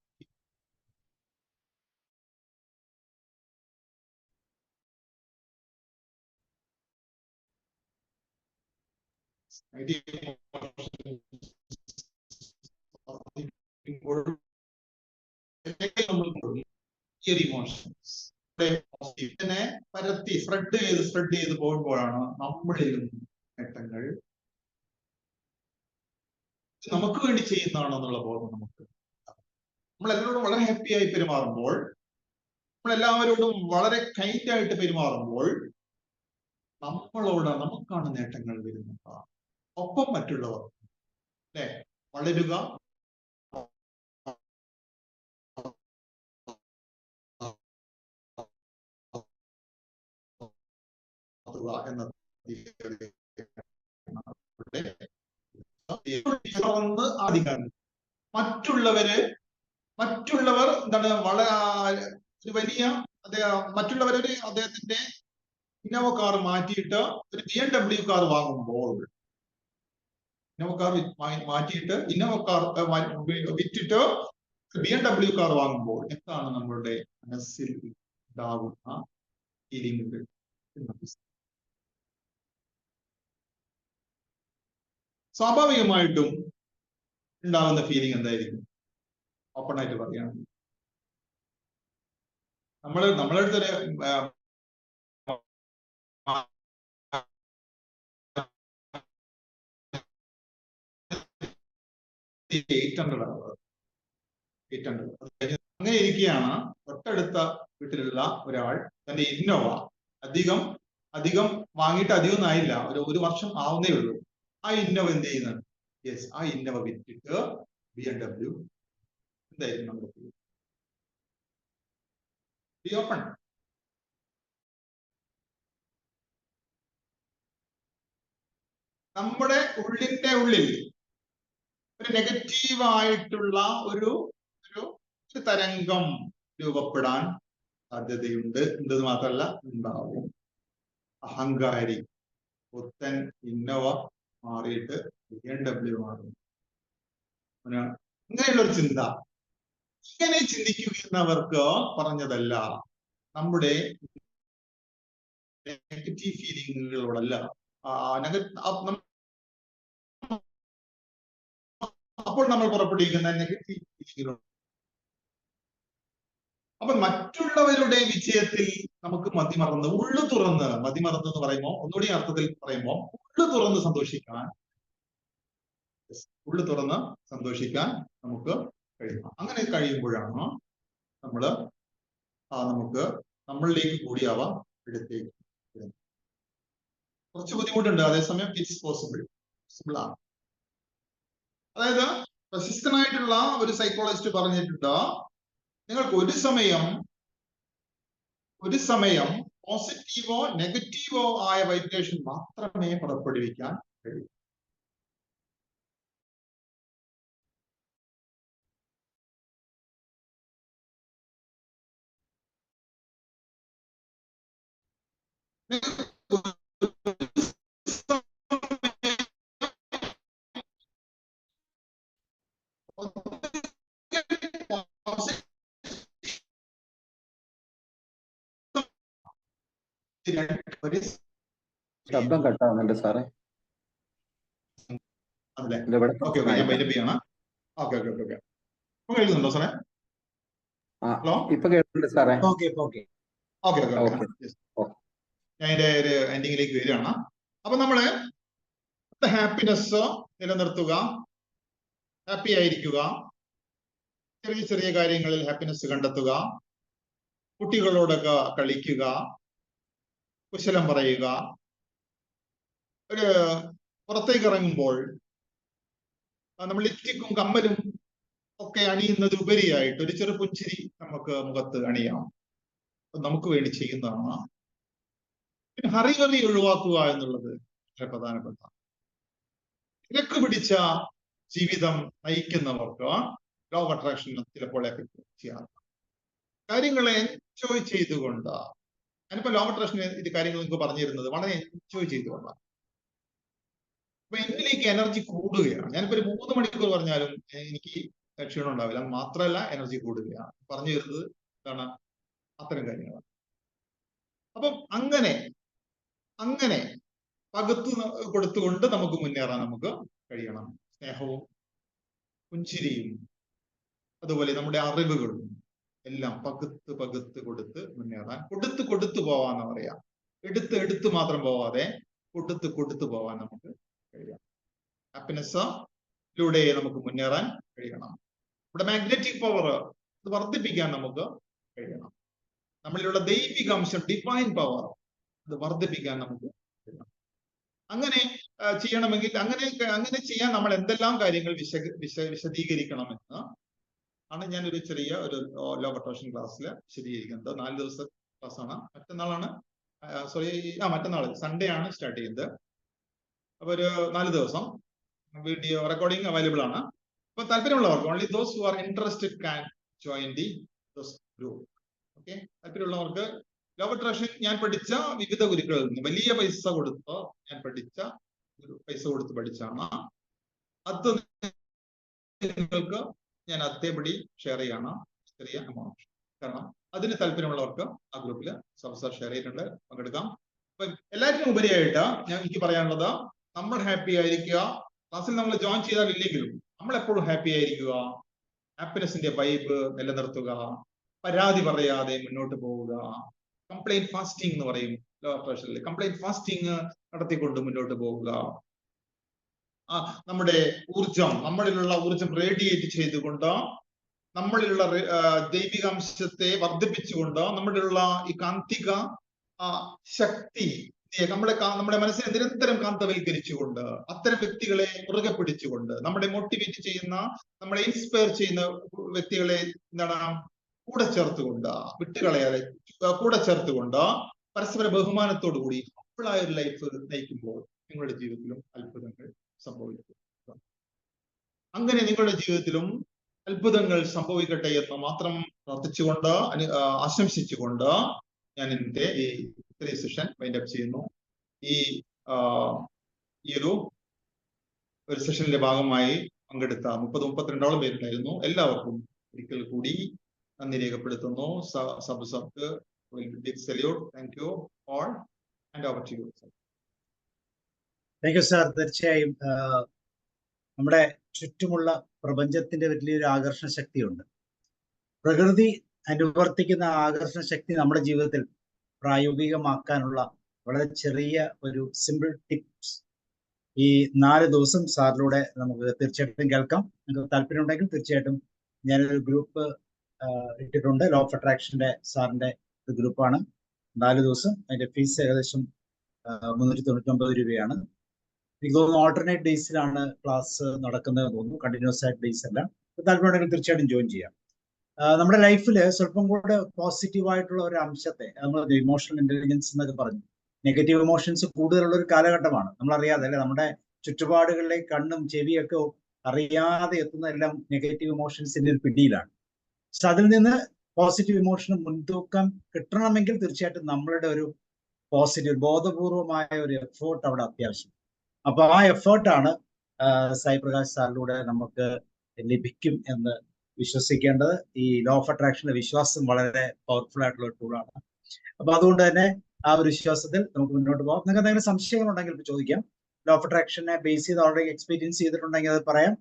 ഇതിനെ പരത്തി സ്പ്രെഡ് ചെയ്ത് പോകുമ്പോഴാണ് നമ്മളിൽ നേട്ടങ്ങൾ നമുക്ക് വേണ്ടി ചെയ്യുന്നതാണെന്നുള്ള ബോധം നമുക്ക്. നമ്മളെല്ലാവരോടും വളരെ ഹാപ്പി ആയി പെരുമാറുമ്പോൾ, നമ്മളെല്ലാവരോടും വളരെ കൈൻഡ് ആയിട്ട് പെരുമാറുമ്പോൾ നമുക്കാണ് നേട്ടങ്ങൾ വരുന്നത്. ഒപ്പം മറ്റുള്ളവർ വളരുക, എന്നത് മറ്റുള്ളവർ എന്താണ് വളരെ ഒരു വലിയ മറ്റുള്ളവരൊരു അദ്ദേഹത്തിന്റെ ഇന്നോവ കാർ മാറ്റിയിട്ട് ഒരു BMW കാർ വാങ്ങുമ്പോൾ ഇന്നോവ കാർ മാറ്റിയിട്ട് ഇന്നോവ കാർ വിറ്റിട്ട് BMW കാർ വാങ്ങുമ്പോൾ എന്താണ് നമ്മളുടെ മനസ്സിൽ ഉണ്ടാകുന്ന ഫീലിംഗുകൾ? സ്വാഭാവികമായിട്ടും ഉണ്ടാകുന്ന ഫീലിംഗ് എന്തായിരിക്കും? ഓപ്പൺ ആയിട്ട് പറയുകയാണെങ്കിൽ നമ്മളെ അടുത്തൊരു 800 അങ്ങനെ ഇരിക്കുകയാണ് തൊട്ടടുത്ത വീട്ടിലുള്ള ഒരാൾ തന്റെ ഇന്നോവ അധികം വാങ്ങിയിട്ട് അധികം ആയില്ല, ഒരു വർഷം ആവുന്നേ ഉള്ളൂ. ആ ഇന്നോവ എന്ത് ചെയ്യുന്നുണ്ട്? യെസ്, ആ ഇന്നോവ വിറ്റിട്ട് BMW. എന്തായിരിക്കും നമ്മുടെ ഓപ്പൺ? നമ്മുടെ ഉള്ളിന്റെ ഉള്ളിൽ ഒരു നെഗറ്റീവായിട്ടുള്ള ഒരു തരംഗം രൂപപ്പെടാൻ സാധ്യതയുണ്ട്. എന്തെന്ന് മാത്രമല്ല, ഉണ്ടാവും. അഹങ്കാരി പുത്തൻ ഇന്നോവ മാറിയിട്ട് BMW മാറും. അങ്ങനെയുള്ള ഒരു ചിന്ത, ഇങ്ങനെ ചിന്തിക്കുന്നവർക്ക് പറഞ്ഞതല്ല, നമ്മുടെ നെഗറ്റീവ് ഫീലിങ്ങുകളോടല്ല, അപ്പോൾ നമ്മൾ പുറപ്പെടുവിക്കുന്ന നെഗറ്റീവ് ഫീലിങ്ങുകളോട്. അപ്പൊ മറ്റുള്ളവരുടെ വിജയത്തിൽ നമുക്ക് മതിമറന്ന് എന്ന് പറയുമ്പോൾ, ഒന്നുകൂടി അർത്ഥത്തിൽ പറയുമ്പോൾ, ഉള്ളു തുറന്ന് സന്തോഷിക്കാൻ നമുക്ക് കഴിയണം. അങ്ങനെ കഴിയുമ്പോഴാണ് നമുക്ക് നമ്മളിലേക്ക് കൂടിയാവ എടുത്തേക്ക്. കുറച്ച് ബുദ്ധിമുട്ടുണ്ട്, അതേസമയം ഇറ്റ്സ് പോസിബിൾ ആണ്. അതായത് പ്രശസ്തനായിട്ടുള്ള ഒരു സൈക്കോളജിസ്റ്റ് പറഞ്ഞിട്ടുണ്ട്, നിങ്ങൾക്ക് ഒരു സമയം പോസിറ്റീവോ നെഗറ്റീവോ ആയ വൈബ്രേഷൻ മാത്രമേ പുറപ്പെടുവിക്കാൻ കഴിയൂ. ശബ്ദം കട്ടാവുന്നുണ്ട് സാറേ. അതല്ലേ? ഓക്കെ, ഞാൻ വൈൻഡപ്പ് ചെയ്യണം. ഓക്കെ. കേൾക്കുന്നുണ്ടോ സാറേ? ഹലോ, ഇപ്പൊ കേൾക്കുന്നുണ്ട് സാറേ. ഓക്കെ. ഞാൻ ഇതിന്റെ ഒരു എൻഡിങ്ങിലേക്ക് വരികയാണ്. അപ്പൊ നമ്മള് ഹാപ്പിനെസ് നിലനിർത്തുക, ഹാപ്പി ആയിരിക്കുക, ചെറിയ ചെറിയ കാര്യങ്ങളിൽ ഹാപ്പിനെസ് കണ്ടെത്തുക, കുട്ടികളോടൊക്കെ കളിക്കുക, കുശലം പറയുക, ഒരു പുറത്തേക്ക് ഇറങ്ങുമ്പോൾ നമ്മൾ ലിപ്സ്റ്റിക്കും കമ്മലും ഒക്കെ അണിയുന്നത് ഉപരിയായിട്ട് ഒരു ചെറു പുഞ്ചിരി നമുക്ക് മുഖത്ത് അണിയാം. നമുക്ക് വേണ്ടി ചെയ്യുന്നതാണ്. പിന്നെ ഹറിഗറി ഒഴിവാക്കുക എന്നുള്ളത് വളരെ പ്രധാനപ്പെട്ട. തിരക്ക് പിടിച്ച ജീവിതം നയിക്കുന്നവർക്ക് ലോ ഓഫ് അട്രാക്ഷൻ ചിലപ്പോൾ എഫക്ട് ചെയ്യാം. കാര്യങ്ങളെ എൻജോയ് ചെയ്തുകൊണ്ട്, ഞാനിപ്പോ ലോ ഓഫ് അട്രാക്ഷൻ ഇത് കാര്യങ്ങൾ നിങ്ങൾക്ക് പറഞ്ഞു തരുന്നത് വളരെ എൻജോയ് ചെയ്തുകൊണ്ടാണ്. അപ്പൊ എന്നിലേക്ക് എനർജി കൂടുകയാണ്. ഞാനിപ്പോ ഒരു 3 മണിക്കൂർ പറഞ്ഞാലും എനിക്ക് ക്ഷീണം ഉണ്ടാവില്ല. മാത്രമല്ല, എനർജി കൂടുകയാണ്. പറഞ്ഞു തരുന്നത് എന്താണ്? അത്തരം കാര്യങ്ങളാണ്. അപ്പം അങ്ങനെ പകുത്തു കൊടുത്തുകൊണ്ട് നമുക്ക് മുന്നേറാൻ നമുക്ക് കഴിയണം. സ്നേഹവും പുഞ്ചിരിയും അതുപോലെ നമ്മുടെ അറിവുകളും എല്ലാം പകുത്ത് കൊടുത്ത് മുന്നേറാൻ, കൊടുത്തു പോവാന്ന് പറയാം. എടുത്ത് മാത്രം പോവാതെ കൊടുത്തു പോവാൻ നമുക്ക് കഴിയാം. ഹാപ്പിനെസ്സിലൂടെ നമുക്ക് മുന്നേറാൻ കഴിയണം. നമ്മുടെ മാഗ്നറ്റിക് പവർ അത് വർദ്ധിപ്പിക്കാൻ നമുക്ക് കഴിയണം. നമ്മളിലുള്ള ദൈവിക അംശം, ഡിവൈൻ പവർ, അത് വർദ്ധിപ്പിക്കാൻ നമുക്ക് കഴിയണം. അങ്ങനെ ചെയ്യണമെങ്കിൽ അങ്ങനെ ചെയ്യാൻ നമ്മൾ എന്തെല്ലാം കാര്യങ്ങൾ വിശദീകരിക്കണമെന്ന് ആണ് ഞാനൊരു ചെറിയ ഒരു ലോ ഓഫ് അട്രാക്ഷൻ ക്ലാസ്സിൽ വിശദീകരിക്കുന്നത്. 4 ദിവസത്തെ ക്ലാസ്സാണ്. മറ്റന്നാൾ സൺഡേ ആണ് സ്റ്റാർട്ട് ചെയ്യുന്നത്. അപ്പൊ ഒരു 4 ദിവസം വീഡിയോ റെക്കോർഡിംഗ് അവൈലബിൾ ആണ്. അപ്പൊ താല്പര്യമുള്ളവർക്ക്, only those who are interested can join those group. Okay, താല്പര്യമുള്ളവർക്ക് ലോ ഓഫ് അട്രാക്ഷൻ ഞാൻ പഠിച്ച വിവിധ ഗുരുക്കളിൽ നിന്ന് വലിയ പൈസ കൊടുത്ത് പഠിച്ചാണ് അത് നിങ്ങൾക്ക് ഞാൻ അതേപടി ഷെയർ ചെയ്യണം, ചെറിയ എമൗണ്ട്. കാരണം അതിന് താല്പര്യമുള്ളവർക്ക് ആ ഗ്രൂപ്പിൽ സർ ഷെയർ ചെയ്തിട്ടുണ്ട്, പങ്കെടുക്കാം. അപ്പൊ എല്ലാറ്റിനും ഉപരിയായിട്ട് ഞാൻ എനിക്ക് പറയാനുള്ളത്, നമ്മൾ ഹാപ്പി ആയിരിക്കുക. ക്ലാസ്സിൽ നമ്മൾ ജോയിൻ ചെയ്താൽ ഇല്ലെങ്കിലും നമ്മൾ എപ്പോഴും ഹാപ്പി ആയിരിക്കുക, ഹാപ്പിനെസിന്റെ വൈബ് നിലനിർത്തുക, പരാതി പറയാതെ മുന്നോട്ട് പോവുക. കംപ്ലൈന്റ് ഫാസ്റ്റിംഗ് എന്ന് പറയും ലോ പ്രഷറിൽ, കംപ്ലൈന്റ് ഫാസ്റ്റിംഗ് നടത്തിക്കൊണ്ട് മുന്നോട്ട് പോവുക. നമ്മുടെ നമ്മളിലുള്ള ഊർജം റേഡിയേറ്റ് ചെയ്തുകൊണ്ട്, നമ്മളിലുള്ള ദൈവികാംശത്തെ വർദ്ധിപ്പിച്ചുകൊണ്ട്, നമ്മളിലുള്ള ഈ കാന്തിക ശക്തി നമ്മുടെ മനസ്സിനെ നിരന്തരം കാന്തവൽക്കരിച്ചുകൊണ്ട്, അത്തരം വ്യക്തികളെ മുറുകെ പിടിച്ചുകൊണ്ട്, നമ്മളെ മോട്ടിവേറ്റ് ചെയ്യുന്ന, നമ്മളെ ഇൻസ്പയർ ചെയ്യുന്ന വ്യക്തികളെ കൂടെ ചേർത്തുകൊണ്ട്, വിട്ടുകളയാതെ കൂടെ ചേർത്തുകൊണ്ട്, പരസ്പര ബഹുമാനത്തോടു കൂടി ഹമ്പിളായ ഒരു ലൈഫ് നയിക്കുമ്പോൾ നിങ്ങളുടെ ജീവിതത്തിലും അത്ഭുതങ്ങൾ സംഭവിക്കും. അങ്ങനെ നിങ്ങളുടെ ജീവിതത്തിലും അത്ഭുതങ്ങൾ സംഭവിക്കട്ടെ എന്ന് മാത്രം പ്രാർത്ഥിച്ചുകൊണ്ട്, ആശംസിച്ചുകൊണ്ട് ഞാൻ ഇന്നത്തെ ഈ ഇത്രയും സെഷൻ വൈൻഡ് അപ്പ് ചെയ്യുന്നു. ഈ ഒരു സെഷനിലെ ഭാഗമായി പങ്കെടുത്ത 30-32 പേരുണ്ടായിരുന്നു. എല്ലാവർക്കും ഒരിക്കൽ കൂടി നന്ദി രേഖപ്പെടുത്തുന്നു. സബ്ക്ക് big salute. Thank you all and over to you. Thank you sir. തീർച്ചയായും നമ്മുടെ ചുറ്റുമുള്ള പ്രപഞ്ചത്തിന്റെ വലിയൊരു ആകർഷണ ശക്തിയുണ്ട്. പ്രകൃതി അനുവർത്തിക്കുന്ന ആകർഷണ ശക്തി നമ്മുടെ ജീവിതത്തിൽ പ്രായോഗികമാക്കാനുള്ള വളരെ ചെറിയ ഒരു സിമ്പിൾ ടിപ്സ് ഈ 4 ദിവസം സാറിലൂടെ നമുക്ക് തീർച്ചയായിട്ടും കേൾക്കാം. നിങ്ങൾക്ക് താല്പര്യമുണ്ടെങ്കിൽ തീർച്ചയായിട്ടും ഞാനൊരു ഗ്രൂപ്പ് ഇട്ടിട്ടുണ്ട്. ലോ ഓഫ് അട്രാക്ഷന്റെ സാറിന്റെ ഒരു ഗ്രൂപ്പാണ്. 4 ദിവസം. അതിന്റെ ഫീസ് ഏകദേശം 399 രൂപയാണ്. എനിക്ക് തോന്നുന്നു ഓൾട്ടർനേറ്റ് ഡേയ്സിലാണ് ക്ലാസ് നടക്കുന്നത് തോന്നുന്നു, കണ്ടിന്യൂസ് ആയിട്ട് ഡേയ്സ് അല്ല. താല്പര്യമുണ്ടെങ്കിൽ തീർച്ചയായിട്ടും ജോയിൻ ചെയ്യാം. നമ്മുടെ ലൈഫിൽ സ്വല്പം കൂടെ പോസിറ്റീവ് ആയിട്ടുള്ള ഒരു അംശത്തെ, നമ്മൾ ഇമോഷണൽ ഇന്റലിജൻസ് എന്നൊക്കെ പറഞ്ഞു, നെഗറ്റീവ് ഇമോഷൻസ് കൂടുതലുള്ള ഒരു കാലഘട്ടമാണ്. നമ്മൾ അറിയാതെ അല്ലെ, നമ്മുടെ ചുറ്റുപാടുകളിലെ കണ്ണും ചെവിയൊക്കെ അറിയാതെ എത്തുന്നതെല്ലാം നെഗറ്റീവ് ഇമോഷൻസിന്റെ ഒരു പിടിയിലാണ്. പക്ഷെ അതിൽ നിന്ന് പോസിറ്റീവ് ഇമോഷന് മുൻതൂക്കം കിട്ടണമെങ്കിൽ തീർച്ചയായിട്ടും നമ്മളുടെ ഒരു പോസിറ്റീവ് ബോധപൂർവമായ ഒരു എഫേർട്ട് അവിടെ അത്യാവശ്യം. അപ്പൊ ആ എഫേർട്ടാണ് സായി പ്രകാശ് സാറിലൂടെ നമുക്ക് ലഭിക്കും എന്ന് വിശ്വസിക്കേണ്ടത്. ഈ ലോ ഓഫ് അട്രാക്ഷന്റെ വിശ്വാസം വളരെ പവർഫുൾ ആയിട്ടുള്ള ഒരു ടൂളാണ്. അപ്പൊ അതുകൊണ്ട് തന്നെ ആ ഒരു വിശ്വാസത്തിൽ നമുക്ക് മുന്നോട്ട് പോകാം. നിങ്ങൾക്ക് എന്തെങ്കിലും സംശയങ്ങളുണ്ടെങ്കിൽ ചോദിക്കാം. ലോ ഓഫ് അട്രാക്ഷനെ ബേസ് ചെയ്ത് ഓൾറെഡി എക്സ്പീരിയൻസ് ചെയ്തിട്ടുണ്ടെങ്കിൽ അത് പറയാം.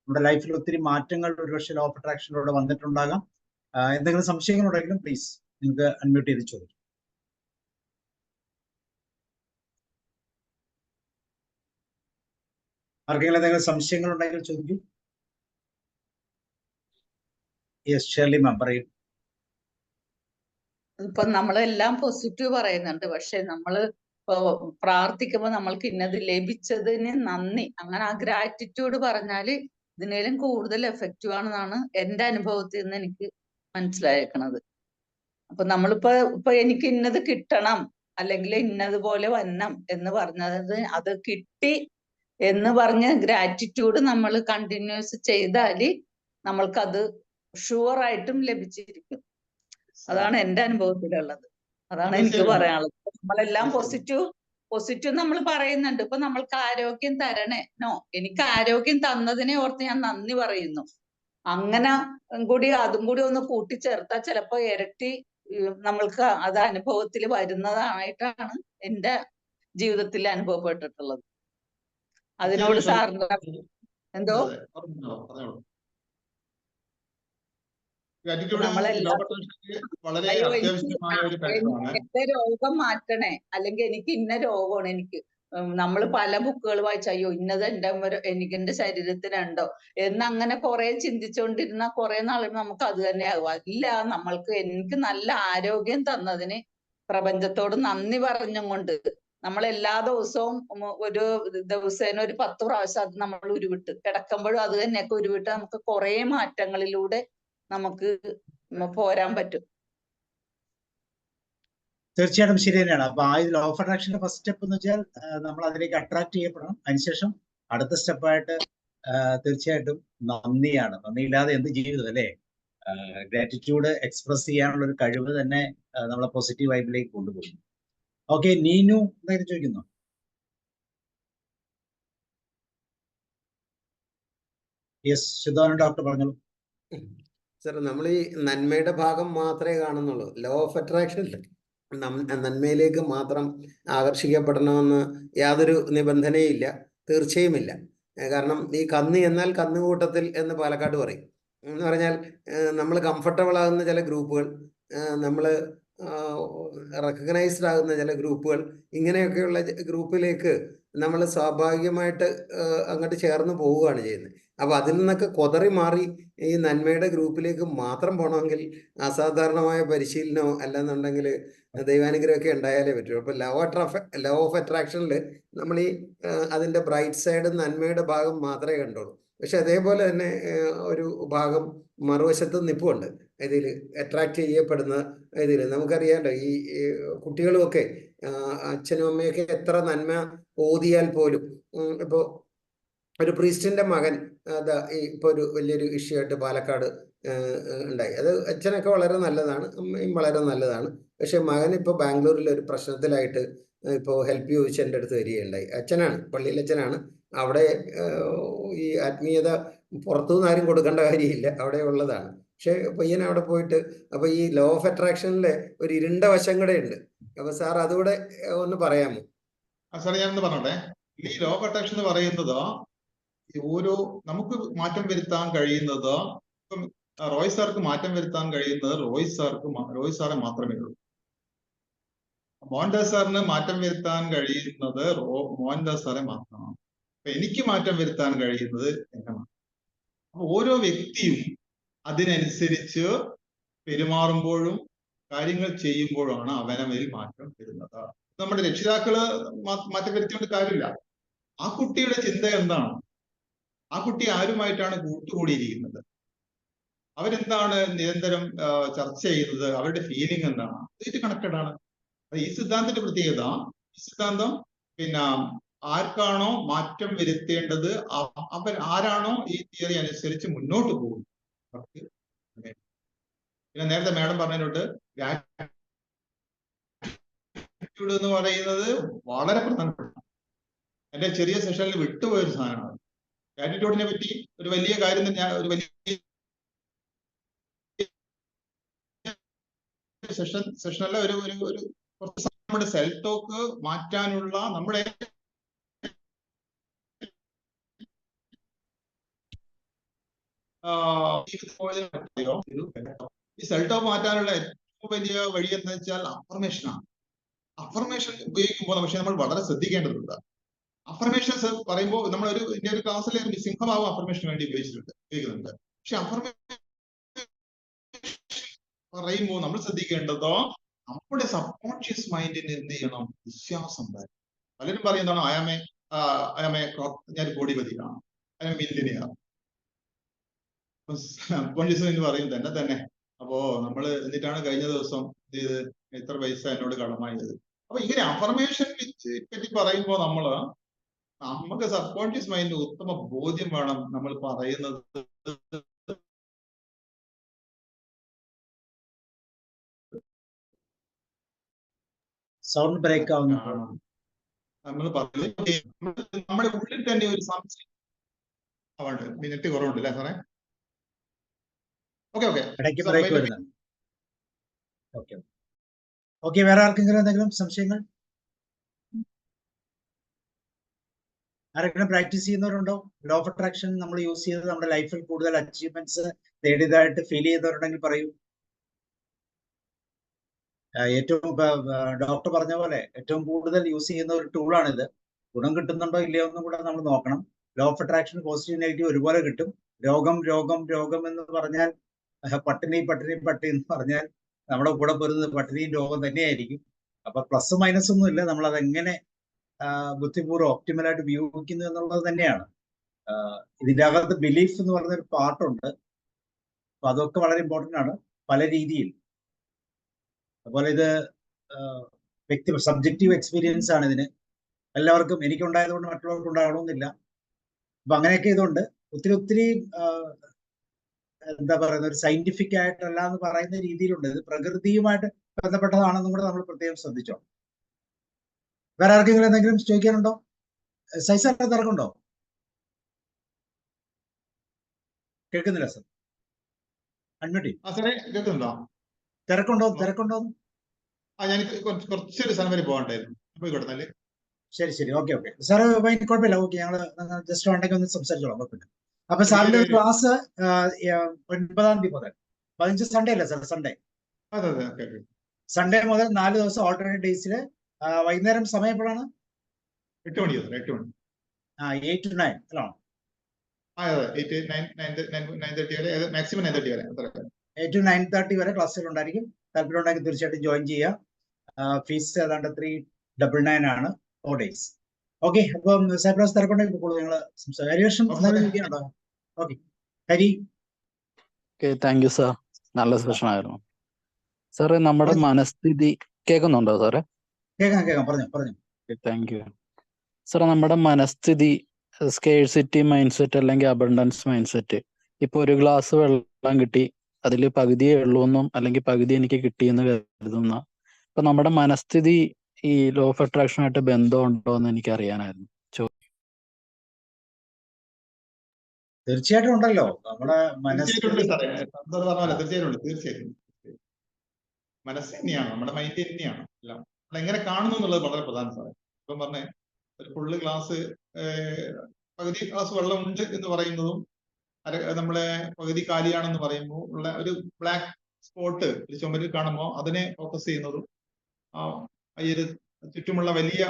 നമ്മുടെ ലൈഫിൽ ഒത്തിരി മാറ്റങ്ങൾ ഒരുപക്ഷെ ലോ ഓഫ് അട്രാക്ഷനിലൂടെ വന്നിട്ടുണ്ടാകാം. എന്തെങ്കിലും സംശയങ്ങളുണ്ടെങ്കിലും പ്ലീസ് നിങ്ങൾക്ക് അൺമ്യൂട്ട് ചെയ്ത് ചോദിക്കാം. ആർക്കെങ്കിലും എന്തെങ്കിലും സംശയങ്ങളുണ്ടെങ്കിൽ ചോദിക്കൂ. യെസ്, ഷെർലി മാം പറയൂ. ഇപ്പൊ നമ്മളെല്ലാം പോസിറ്റീവ് പറയുന്നുണ്ട്, പക്ഷെ നമ്മള് പ്രാർത്ഥിക്കുമ്പോൾ നമ്മൾക്ക് ഇന്നത് ലഭിച്ചതിന് നന്ദി, അങ്ങനെ ആ ഗ്രാറ്റിറ്റ്യൂഡ് പറഞ്ഞാല് ഇതിനേലും കൂടുതൽ എഫക്റ്റീവ് ആണെന്നാണ് എന്റെ അനുഭവത്തിൽ നിന്ന് എനിക്ക് മനസ്സിലായേക്കണത്. അപ്പൊ ഇപ്പൊ എനിക്ക് ഇന്നത് കിട്ടണം അല്ലെങ്കിൽ ഇന്നതുപോലെ വരണം എന്ന് പറഞ്ഞത് അത് കിട്ടി എന്ന് പറഞ്ഞ ഗ്രാറ്റിറ്റ്യൂഡ് നമ്മൾ കണ്ടിന്യൂസ് ചെയ്താല് നമ്മൾക്കത് ഷുവറായിട്ടും ലഭിച്ചിരിക്കും. അതാണ് എന്റെ അനുഭവത്തിലുള്ളത്. അതാണ് എനിക്ക് പറയാനുള്ളത്. നമ്മളെല്ലാം പോസിറ്റീവ് നമ്മൾ പറയുന്നുണ്ട്. ഇപ്പൊ നമ്മൾക്ക് ആരോഗ്യം തരണേ, എനിക്ക് ആരോഗ്യം തന്നതിനെ ഓർത്ത് ഞാൻ നന്ദി പറയുന്നു. അങ്ങനെ കൂടി അതും കൂടി ഒന്ന് കൂട്ടിച്ചേർത്താൽ ചിലപ്പോ ഇരട്ടി നമ്മൾക്ക് അത് അനുഭവത്തിൽ വരുന്നതായിട്ടാണ് എന്റെ ജീവിതത്തിൽ അനുഭവപ്പെട്ടിട്ടുള്ളത്. അതിനോട് സാറിന് എന്തോ എന്റെ രോഗം മാറ്റണേ, അല്ലെങ്കിൽ എനിക്ക് ഇന്ന രോഗമാണ്, എനിക്ക് നമ്മൾ പല ബുക്കുകൾ വായിച്ച അയ്യോ ഇന്നത് എന്റെ ശരീരത്തിനുണ്ടോ എന്നങ്ങനെ കുറെ ചിന്തിച്ചുകൊണ്ടിരുന്ന കുറെ നാളിൽ നമുക്ക് അത് തന്നെ ആകും. അല്ല, എനിക്ക് നല്ല ആരോഗ്യം തന്നതിന് പ്രപഞ്ചത്തോട് നന്ദി പറഞ്ഞും കൊണ്ട് നമ്മൾ എല്ലാ ദിവസവും ഒരു ദിവസേന ഒരു 10 പ്രാവശ്യം അത് നമ്മൾ ഉരുവിട്ട് കിടക്കുമ്പോഴും അത് തന്നെയൊക്കെ ഉരുവിട്ട് നമുക്ക് കുറെ മാറ്റങ്ങളിലൂടെ നമുക്ക് പോരാൻ പറ്റും. തീർച്ചയായിട്ടും ശരി തന്നെയാണ്. അപ്പൊ ആ ലോ ഓഫ് അട്രാക്ഷന്റെ ഫസ്റ്റ് സ്റ്റെപ്പ് എന്ന് വെച്ചാൽ നമ്മൾ അതിലേക്ക് അട്രാക്ട് ചെയ്യപ്പെടണം. അതിനുശേഷം അടുത്ത സ്റ്റെപ്പായിട്ട് തീർച്ചയായിട്ടും നന്ദിയാണ്. നന്ദിയില്ലാതെ എന്ത് ജീവിതം അല്ലേ? ഗ്രാറ്റിറ്റ്യൂഡ് എക്സ്പ്രസ് ചെയ്യാനുള്ള ഒരു കഴിവ് തന്നെ നമ്മളെ പോസിറ്റീവ് വൈബിലേക്ക് കൊണ്ടുപോകും. ഓക്കെ, നീനു എന്തെങ്കിലും ചോദിക്കുന്നു? യെസ്, ശുദ്ധാനന്ദ ഡോക്ടർ പറഞ്ഞോളൂ. സർ, നമ്മൾ ഈ നന്മയുടെ ഭാഗം മാത്രമേ കാണുന്നുള്ളൂ. ലോ ഓഫ് അട്രാക്ഷൻ നന്മയിലേക്ക് മാത്രം ആകർഷിക്കപ്പെടണമെന്ന് യാതൊരു നിബന്ധനയില്ല, തീർച്ചയുമില്ല. കാരണം ഈ കന്ന് എന്നാൽ കന്നുകൂട്ടത്തിൽ എന്ന് പാലക്കാട് പറയും. എന്ന് പറഞ്ഞാൽ നമ്മൾ കംഫർട്ടബിൾ ആകുന്ന ചില ഗ്രൂപ്പുകൾ, നമ്മൾ റെക്കഗ്നൈസ്ഡ് ആകുന്ന ചില ഗ്രൂപ്പുകൾ, ഇങ്ങനെയൊക്കെയുള്ള ഗ്രൂപ്പിലേക്ക് നമ്മൾ സ്വാഭാവികമായിട്ട് അങ്ങോട്ട് ചേർന്ന് പോവുകയാണ് ചെയ്യുന്നത്. അപ്പൊ അതിൽ നിന്നൊക്കെ കൊതറി മാറി ഈ നന്മയുടെ ഗ്രൂപ്പിലേക്ക് മാത്രം പോകണമെങ്കിൽ അസാധാരണമായ പരിശീലനമോ അല്ലെന്നുണ്ടെങ്കിൽ ദൈവാനുഗ്രഹമൊക്കെ ഉണ്ടായാലേ പറ്റൂ. അപ്പൊ ലോ ഓഫ് അട്രാക്ഷനിൽ നമ്മൾ ഈ അതിന്റെ ബ്രൈറ്റ് സൈഡ് നന്മയുടെ ഭാഗം മാത്രമേ കണ്ടുള്ളൂ. പക്ഷെ അതേപോലെ തന്നെ ഒരു ഭാഗം മറുവശത്ത് നിൽപ്പുണ്ട്. ഇതിൽ അട്രാക്ട് ചെയ്യപ്പെടുന്ന ഇതിൽ നമുക്കറിയാമല്ലോ, ഈ കുട്ടികളുമൊക്കെ അച്ഛനും അമ്മയൊക്കെ എത്ര നന്മ ഓതിയാൽ പോലും ഇപ്പോൾ ഒരു പ്രീസ്റ്റിന്റെ മകൻ ഇപ്പൊ ഒരു വലിയൊരു ഇഷ്യൂ ആയിട്ട് പാലക്കാട് ഉണ്ടായി. അത് അച്ഛനൊക്കെ വളരെ നല്ലതാണ്, അമ്മയും വളരെ നല്ലതാണ്. പക്ഷെ മകൻ ഇപ്പൊ ബാംഗ്ലൂരിൽ ഒരു പ്രശ്നത്തിലായിട്ട് ഇപ്പോൾ ഹെൽപ്പ് ചോദിച്ച് എൻ്റെ അടുത്ത് വരികയുണ്ടായി. അച്ഛനാണ്, പള്ളിയിൽ അച്ഛനാണ്. അവിടെ ഈ ആത്മീയത പുറത്തുനിന്ന് ആരും കൊടുക്കേണ്ട കാര്യമില്ല, അവിടെ ഉള്ളതാണ്. പക്ഷെ പയ്യൻ അവിടെ പോയിട്ട് അപ്പൊ ഈ ലോ ഓഫ് അട്രാക്ഷനിലെ ഒരു ഇരുണ്ട വശം കൂടെ ഉണ്ട്. അപ്പൊ സാർ അതുകൂടെ ഒന്ന് പറയാമോ? സാറേ, ഞാനൊന്ന് പറഞ്ഞോട്ടെ. ഈ ലോ ഓഫ് അട്രാക്ഷൻ എന്ന് പറയുന്നത് ഓരോ നമുക്ക് മാറ്റം വരുത്താൻ കഴിയുന്നത്, ഇപ്പം റോയ് സാർക്ക് മാറ്റം വരുത്താൻ കഴിയുന്നത് റോയ് സാറെ മാത്രമേ ഉള്ളൂ. മോഹൻദാസ് സാറിന് മാറ്റം വരുത്താൻ കഴിയുന്നത് മോഹൻദാസ് സാറെ മാത്രമാണ്. അപ്പൊ എനിക്ക് മാറ്റം വരുത്താൻ കഴിയുന്നത് എന്നെ മാത്രം. അപ്പൊ ഓരോ വ്യക്തിയും അതിനനുസരിച്ച് പെരുമാറുമ്പോഴും കാര്യങ്ങൾ ചെയ്യുമ്പോഴാണ് അവനവരിൽ മാറ്റം വരുന്നത്. നമ്മുടെ രക്ഷിതാക്കള് മാറ്റം വരുത്തിയോണ്ട് കാര്യമില്ല. ആ കുട്ടിയുടെ ചിന്ത എന്താണ്, ആ കുട്ടി ആരുമായിട്ടാണ് കൂട്ടുകൂടിയിരിക്കുന്നത്, അവരെന്താണ് നിരന്തരം ചർച്ച ചെയ്യുന്നത്, അവരുടെ ഫീലിംഗ് എന്താണ്, ഇത് കണക്റ്റഡ് ആണ്. ഈ സിദ്ധാന്തത്തിന്റെ പ്രത്യേകത, ഈ സിദ്ധാന്തം പിന്നെ ആർക്കാണോ മാറ്റം വരുത്തേണ്ടത് അവർ ആരാണോ ഈ തിയറി അനുസരിച്ച് മുന്നോട്ട് പോകുന്നത്. പിന്നെ നേരത്തെ മാഡം പറഞ്ഞതിലോട്ട് ഗ്രാറ്റിറ്റ്യൂഡ് എന്ന് പറയുന്നത് വളരെ പ്രധാനപ്പെട്ട, എന്റെ ചെറിയ സെഷനിൽ വിട്ടുപോയൊരു സാധനമാണ്. ഗ്രാറ്റിറ്റ്യൂഡിനെ പറ്റി ഒരു വലിയ കാര്യം തന്നെ, ഒരു വലിയ സെഷനല്ല, ഒരു കുറച്ച് നമ്മുടെ സെൽഫ് ടോക്ക് മാറ്റാനുള്ള നമ്മുടെ ഈ സെൽഫ് ടോക്ക് മാറ്റാനുള്ള ഏറ്റവും വലിയ വഴി എന്ന് വെച്ചാൽ അഫർമേഷനാണ്. അഫർമേഷൻ ഉപയോഗിക്കുമ്പോൾ പക്ഷെ നമ്മൾ വളരെ ശ്രദ്ധിക്കേണ്ടതുണ്ട്. അഫർമേഷൻസ് പറയുമ്പോൾ നമ്മൾ ഇതിന്റെ ഒരു ക്ലാസ്സിലെ സിംഹഭാവം അഫർമേഷന് വേണ്ടി ഉപയോഗിക്കുന്നുണ്ട്. പക്ഷെ അഫർമേഷൻ പറയുമ്പോൾ നമ്മൾ ശ്രദ്ധിക്കേണ്ടതോ നമ്മുടെ സബ്കോൺഷ്യസ് മൈൻഡിന് എന്ത് ചെയ്യണം, വിശ്വാസം വരും. പലരും പറയുന്നതാണ് അയാമേ ഞാൻ കോടിപതിയാണ്, അയാൾ മില്യനിയർ. സബ്കോൺഷ്യസ് മൈൻഡ് പറയും തന്നെ. അപ്പോ നമ്മൾ എന്നിട്ടാണ് കഴിഞ്ഞ ദിവസം ഇത് എത്ര പൈസ എന്നോട് കടമായത്. അപ്പൊ ഇങ്ങനെ അഫർമേഷൻ പറ്റി പറയുമ്പോൾ നമുക്ക് സബ്കോൺഷ്യസ് മൈൻഡ് ഉത്തമ ബോധ്യം വേണം നമ്മൾ പറയുന്നത് സൗണ്ട് ബ്രേക്ക് ആവുന്നു. നമ്മൾ പറയുന്നത് നമ്മുടെ ഉള്ളിൽ തന്നെ ഒരു സംശയം. മിനിറ്റ് കുറവുണ്ട് അല്ലേ സാറേ? ഇടയ്ക്ക് ബ്രേക്ക് വരുന്നുണ്ട്. ഓക്കെ, വേറെ ആർക്കെങ്കിലും എന്തെങ്കിലും സംശയങ്ങൾ? ആരെങ്കിലും പ്രാക്ടീസ് ചെയ്യുന്നവരുണ്ടോ? ലോ ഓഫ് അട്രാക്ഷൻ നമ്മൾ യൂസ് ചെയ്ത് നമ്മുടെ ലൈഫിൽ കൂടുതൽ അച്ചീവ്മെന്റ്സ് നേടിയതായിട്ട് ഫീൽ ചെയ്യുന്നവരുണ്ടെങ്കിൽ പറയൂ. ഏറ്റവും ഡോക്ടർ പറഞ്ഞ പോലെ ഏറ്റവും കൂടുതൽ യൂസ് ചെയ്യുന്ന ഒരു ടൂളാണിത്. ഗുണം കിട്ടുന്നുണ്ടോ ഇല്ലയോ എന്നും കൂടെ നമ്മൾ നോക്കണം. Law of attraction positive negative ഒരുപോലെ കിട്ടും. രോഗം എന്ന് പറഞ്ഞാൽ പട്ടിണി എന്ന് പറഞ്ഞാൽ നമ്മുടെ കൂടെ പോരുന്നത് പട്ടിണിയും രോഗം തന്നെയായിരിക്കും. അപ്പൊ പ്ലസ് മൈനസ് ഒന്നും ഇല്ല, നമ്മൾ അതെങ്ങനെ ബുദ്ധിപൂർവ്വം ഒപ്റ്റിമലായിട്ട് ഉപയോഗിക്കുന്നു എന്നുള്ളത് തന്നെയാണ്. ഇതിൻ്റെ അകത്ത് ബിലീഫ് എന്ന് പറയുന്ന ഒരു പാർട്ടുണ്ട്. അപ്പൊ അതൊക്കെ വളരെ ഇമ്പോർട്ടൻ്റ് ആണ് പല രീതിയിൽ. അതുപോലെ ഇത് സബ്ജക്റ്റീവ് എക്സ്പീരിയൻസ് ആണ്. ഇതിന് എല്ലാവർക്കും എനിക്കുണ്ടായതുകൊണ്ട് മറ്റുള്ളവർക്ക് ഉണ്ടാകണമെന്നില്ല. അപ്പൊ അങ്ങനെയൊക്കെ ഇതുണ്ട്. ഒത്തിരി എന്താ പറയുന്ന ഒരു സയന്റിഫിക് ആയിട്ടല്ല എന്ന് പറയുന്ന രീതിയിലുണ്ട്. ഇത് പ്രകൃതിയുമായിട്ട് ബന്ധപ്പെട്ടതാണെന്നും കൂടെ നമ്മൾ പ്രത്യേകം ശ്രദ്ധിച്ചോ. വേറെ ആർക്കെങ്കിലും എന്തെങ്കിലും ചോദിക്കാനുണ്ടോ? സൈസായിട്ട് തിരക്കുണ്ടോ? കേൾക്കുന്നില്ല സർ, അൺമ്യൂട്ട് ചെയ്യും. ആ സാറേ കേൾക്കുന്നുണ്ടോ? തിരക്കുണ്ടോ? ഞാൻ കുറച്ചൊരു സ്ഥലം വരെ പോകണ്ടായിരുന്നു. പോയി കൊടുത്താല് ശരി, ഓക്കെ സാറ് കുഴപ്പമില്ല. ഓക്കെ, ഞങ്ങൾ ജസ്റ്റ് ഉണ്ടെങ്കിൽ ഒന്ന് സംസാരിച്ചോളാം, കുഴപ്പമില്ല. അപ്പൊ സാറിന്റെ എനിക്ക് ക്ലാസ് 9-ാം തീയതി മുതൽ 15 സൺഡേ അല്ലേ സാർ? അതെ ഓക്കെ. സൺഡേ മുതൽ 4 ദിവസം ഓൾട്ടർനേറ്റ് ഡേയ്സില് വൈകുന്നേരം സമയം എപ്പോഴാണ്? 8 മണി സാർ, 8 മണി. 8 to 9 അല്ലോ? അതെ 8, 9:30 വരെ, മാക്സിമം 9:30 വരെ. 8 to 9:30 വരെ ക്ലാസ്സുകൾ ഉണ്ടായിരിക്കും. താല്പര്യം ഉണ്ടെങ്കിൽ തീർച്ചയായിട്ടും ജോയിൻ ചെയ്യുക. ഫീസ് ഏതാണ്ട് 399 ആണ് 4 days. ഓക്കെ, അപ്പം സൈപ്രസ് തിരക്കുണ്ടെങ്കിൽ ഇപ്പോൾ ഞങ്ങൾ സംസാരിക്കുന്നുണ്ടോ? Okay, Hari. Okay, thank you sir. നല്ല സെഷൻ ആയിരുന്നു സാറേ. നമ്മുടെ മനസ്ഥിതി കേൾക്കുന്നുണ്ടോ സാറേ? കേൾക്കാം, പറഞ്ഞു. താങ്ക് യു സാറേ. നമ്മുടെ മനസ്ഥിതി സ്കേഴ്സിറ്റി മൈൻഡ് സെറ്റ് അല്ലെങ്കിൽ അബണ്ടൻസ് മൈൻഡ് സെറ്റ്. ഇപ്പൊ ഒരു ഗ്ലാസ് വെള്ളം കിട്ടി, അതിൽ പകുതിയേ ഉള്ളൂ എന്നും അല്ലെങ്കിൽ പകുതി എനിക്ക് കിട്ടിയെന്ന് കരുതുന്ന, ഇപ്പൊ നമ്മുടെ മനസ്ഥിതി ഈ ലോ ഓഫ് അട്രാക്ഷനായിട്ട് ബന്ധമുണ്ടോ എന്ന് എനിക്ക് അറിയാനായിരുന്നു. തീർച്ചയായിട്ടും ഉണ്ടല്ലോ. നമ്മുടെ തീർച്ചയായിട്ടും മനസ്സ് തന്നെയാണ്, നമ്മുടെ മൈൻഡ് തന്നെയാണ് എല്ലാം. നമ്മൾ എങ്ങനെ കാണുന്നു എന്നുള്ളത് വളരെ പ്രധാനം സാറേ. ഇപ്പം പറഞ്ഞ ഒരു ഫുള്ള് ഗ്ലാസ്, പകുതി ഗ്ലാസ് വെള്ളം ഉണ്ട് എന്ന് പറയുന്നതും നമ്മളെ പകുതി കാലിയാണെന്ന് പറയുമ്പോൾ ഉള്ള ഒരു ബ്ലാക്ക് സ്പോട്ട് ഒരു ചുമരിൽ കാണുമ്പോൾ അതിനെ ഫോക്കസ് ചെയ്യുന്നതും ഈ ഒരു ചുറ്റുമുള്ള വലിയ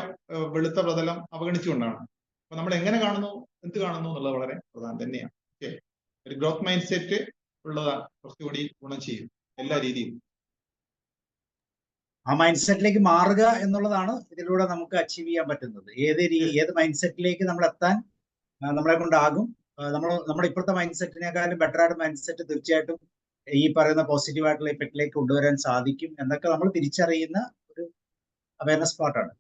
വെളുത്ത പ്രതലം അവഗണിച്ചുകൊണ്ടാണ്. അപ്പൊ നമ്മൾ എങ്ങനെ കാണുന്നു, എന്ത് കാണുന്നു എന്നുള്ളത് വളരെ പ്രധാനം തന്നെയാണ്. ഓക്കെ, ഒരു ഗ്രോത്ത് മൈൻഡ് സെറ്റ് ഉള്ളതാണ് കുറച്ചുകൂടി ഗുണം ചെയ്യും എല്ലാ രീതിയിലും. ആ മൈൻഡ് സെറ്റിലേക്ക് മാറുക എന്നുള്ളതാണ് ഇതിലൂടെ നമുക്ക് അച്ചീവ് ചെയ്യാൻ പറ്റുന്നത്. ഏത് മൈൻഡ് സെറ്റിലേക്ക് നമ്മൾ എത്താൻ നമ്മളെ കൊണ്ടാകും. നമ്മുടെ ഇപ്പോഴത്തെ മൈൻഡ് സെറ്റിനേക്കാളും ബെറ്റർ ആയിട്ട് മൈൻഡ് സെറ്റ് തീർച്ചയായിട്ടും ഈ പറയുന്ന പോസിറ്റീവ് ആയിട്ടുള്ള ഇഫക്റ്റിലേക്ക് കൊണ്ടുവരാൻ സാധിക്കും എന്നൊക്കെ നമ്മൾ തിരിച്ചറിയുന്ന ഒരു അവയർനെസ് പാർട്ടാണ്.